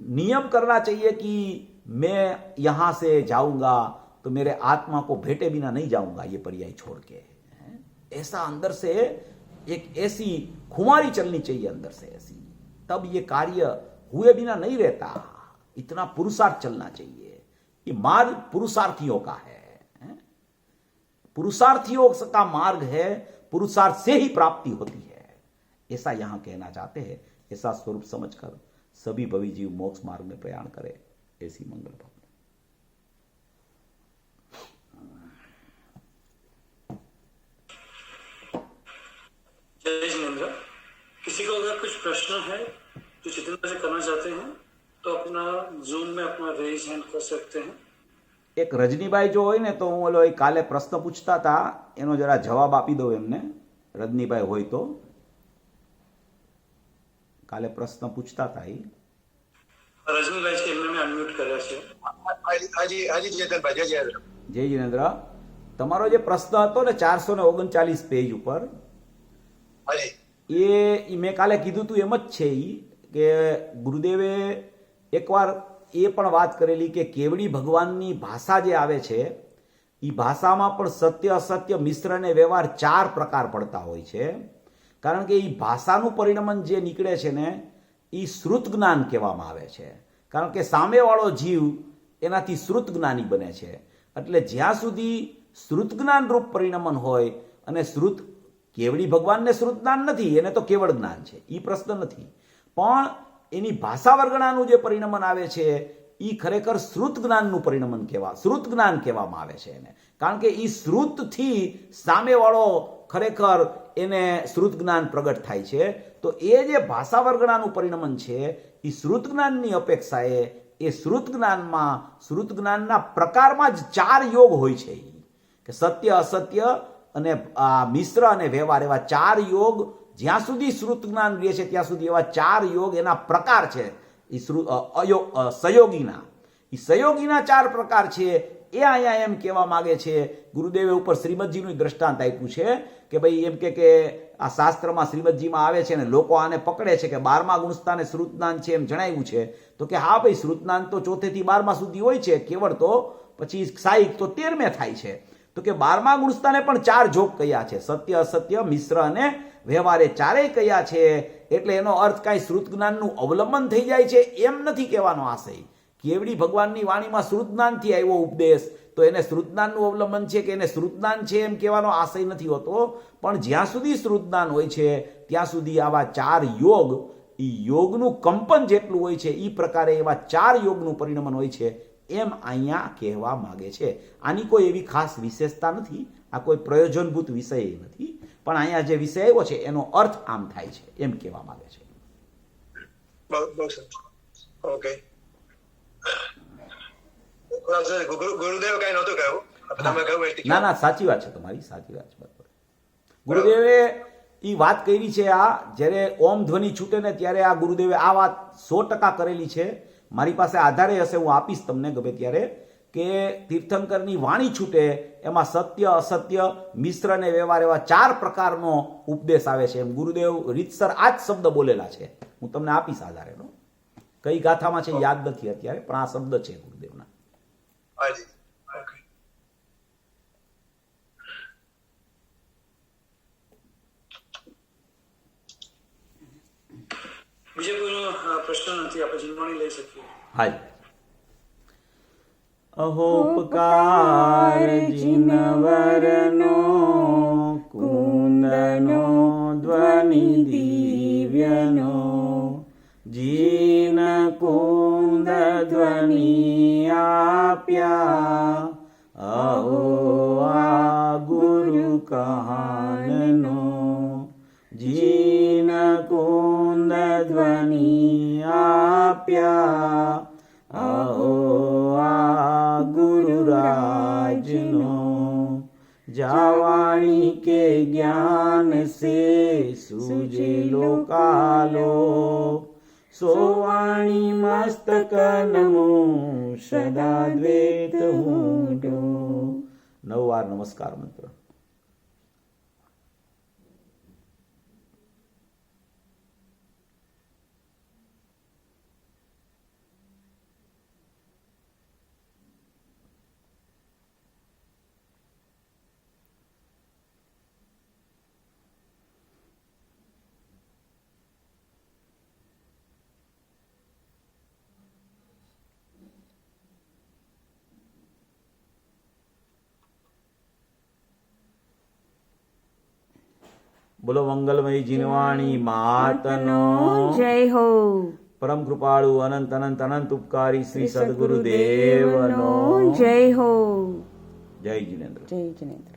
[SPEAKER 2] नियम करना चाहिए कि मैं यहां से जाऊंगा तो मेरे आत्मा को भेटे बिना नहीं जाऊंगा ये पर्याय छोड़ के। ऐसा अंदर से एक ऐसी खुमारी चलनी चाहिए अंदर से ऐसी, तब ये कार्य हुए बिना नहीं रहता। इतना पुरुषार्थ चलना चाहिए। ये मार्ग पुरुषार्थियों का है, पुरुषार्थियों का मार्ग है, पुरुषार्थ से ही प्राप्ति होती है, ऐसा यहां कहना चाहते हैं। ऐसा स्वरूप समझकर सभी भवी जीव मोक्ष मार्ग में प्रयाण करें, ऐसी मंगल भावना।
[SPEAKER 3] जय जिनेंद्र। किसी को अगर कुछ प्रश्न है जो जितेंद्र से करना चाहते हैं तो अपना जूम में अपना रेज हैंड कर सकते हैं।
[SPEAKER 2] एक रजनीभाई जो હોય ને, તો હું ઓલો કાલે પ્રશ્ન પૂછતા હતા એનો જરા જવાબ આપી દઉં એમને। રજનીભાઈ હોય તો કાલે પ્રશ્ન પૂછતા હતા એ
[SPEAKER 3] રજનીભાઈ છે એમને મેં અનમ્યુટ કર્યા છે।
[SPEAKER 4] હાજી ચેતનભાઈ, જય જય
[SPEAKER 2] જય जिनेन्द्र, તમારો જે પ્રશ્ન હતો ને 439 પેજ ઉપર,
[SPEAKER 4] હાજી
[SPEAKER 2] એ મેં કાલે કીધું તું એમ જ છે કે ગુરુદેવે એકવાર એ પણ વાત કરેલી કે કેવડી ભગવાનની ભાષા જે આવે છે એ ભાષામાં પણ સત્ય અસત્ય મિશ્ર અને વ્યવહાર 4 પ્રકાર પડતા હોય છે। કારણ કે એ ભાષાનું પરિણમન જે નીકળે છે ને એ શ્રુત જ્ઞાન કહેવામાં આવે છે। કારણ કે સામેવાળો જીવ એનાથી શ્રુત જ્ઞાની બને છે। એટલે જ્યાં સુધી શ્રુત જ્ઞાન રૂપ પરિણમન હોય, અને શ્રુત કેવડી ભગવાનને શ્રુત જ્ઞાન નથી, એને તો કેવળ જ્ઞાન છે, એ પ્રશ્ન નથી, પણ એની ભાષા વર્ગણાનું જે પરિણમન આવે છે એ ખરેખર શ્રુત જ્ઞાનનું પરિણમન શ્રુત જ્ઞાન કહેવામાં આવે છે એને। કારણ કે એ શ્રુતથી સામેવાળો ખરેખર એને શ્રુત જ્ઞાન પ્રગટ થાય છે। તો એ જે ભાષા વર્ગણાનું પરિણમન છે એ શ્રુત જ્ઞાનની અપેક્ષાએ એ શ્રુત જ્ઞાનના પ્રકારમાં જ 4 યોગ હોય છે, કે સત્ય અસત્ય અને મિશ્ર અને વ્યવહાર, એવા 4 યોગ જ્યાં સુધી શ્રુત જ્ઞાન રહે છે ત્યાં સુધી એવા 4 યોગ એના પ્રકાર છે। એ સહયોગીના 4 પ્રકાર છે, એ અહીંયા એમ કહેવા માંગે છે. ગુરુદેવે ઉપર શ્રીમદજીનું દ્રષ્ટાંત આપ્યું છે કે ભાઈ એમ કે આ શાસ્ત્રમાં શ્રીમદજીમાં આવે છે ને લોકો આને પકડે છે કે 12મા ગુણસ્થાને શ્રુતજ્ઞાન છે એમ જણાવ્યું છે. તો કે હા ભાઈ, શ્રુતજ્ઞાન તો 4 થી 12મા સુધી હોય છે, કેવળ તો પછી સાહિક તો 13મે થાય છે. તો કે 12મા ગુણસ્થાને પણ 4 જોગ કયા છે, સત્ય, અસત્ય, મિશ્ર અને વ્યવહારે ચારેય કયા છે. એટલે એનો અર્થ કાંઈ શ્રુત જ્ઞાનનું અવલંબન થઈ જાય છે એમ નથી કહેવાનો આશય. કેવડી ભગવાનની વાણીમાં શ્રુત જ્ઞાનથી આવ્યો ઉપદેશ, તો એને શ્રુત જ્ઞાનનું અવલંબન છે કે એને શ્રુત જ્ઞાન છે એમ કહેવાનો આશય નથી હોતો. પણ જ્યાં સુધી શ્રુત જ્ઞાન હોય છે ત્યાં સુધી આવા 4 યોગ, એ યોગનું કંપન જેટલું હોય છે એ પ્રકારે એવા 4 યોગનું પરિણમન હોય છે એમ અહીંયા કહેવા માંગે છે. આની કોઈ એવી ખાસ વિશેષતા નથી, આ કોઈ પ્રયોજનભૂત વિષય નથી, પણ અહીંયા જે વિષય આવ્યો છે એનો અર્થ આમ થાય છે એમ કહેવા માંગે છે.
[SPEAKER 4] બહુ સરસ. ઓકે. ગુરુદેવ કઈ નહોતું કહ્યું, તમે કહ્યું એટલી.
[SPEAKER 2] ના ના, સાચી વાત છે તમારી, સાચી વાત છે. બરાબર. ગુરુદેવે એ વાત કરી છે, આ જ્યારે ઓમ ધ્વનિ છૂટે ને ત્યારે આ ગુરુદેવે આ વાત 100% કરેલી છે. મારી પાસે આધારે હશે, હું આપીશ તમને ગમે ત્યારે, કે તીર્થંકરની વાણી છૂટે એમાં સત્ય, અસત્ય, મિશ્ર અને વ્યવહાર એવા 4 પ્રકારનો ઉપદેશ આવે છે. એમ ગુરુદેવ રીતસર આ જ શબ્દ બોલેલા છે. હું તમને આપીશ આધારેનો. કઈ ગાથામાં છે યાદ નથી અત્યારે, પણ આ શબ્દ છે ગુરુદેવના.
[SPEAKER 4] હાજી. ઓકે.
[SPEAKER 3] બીજો કોઈનો પ્રશ્ન નથી, આપણે જીવવાણી લઈ શકીએ.
[SPEAKER 2] હાય. અહોપકાર જીનવરનો કુંદનો ધ્વનિ દિવ્યનો, જીન કુંદ ધ્વનિ આપ્યા, અહો આ ગુરુ કહાનનો, જીન કુંદ ધ્વનિ આપ્યા, અહો આ ગુરુરાજનો, જાવાણી કે જ્ઞાન સે સુજે લોકાલો, સોવાણી મસ્તક નમો સદા દ્વૈત હૂંડો. 9 વાર નમસ્કાર મંત્ર. બોલો મંગલમય જીનવાણી માતનો
[SPEAKER 5] જય હો.
[SPEAKER 2] પરમ કૃપાળુ અનંત અનંત અનંત ઉપકારી શ્રી સદગુરુદેવનો
[SPEAKER 5] જય હો.
[SPEAKER 2] જય જીનેન્દ્ર.
[SPEAKER 5] જય જિનેન્દ્ર.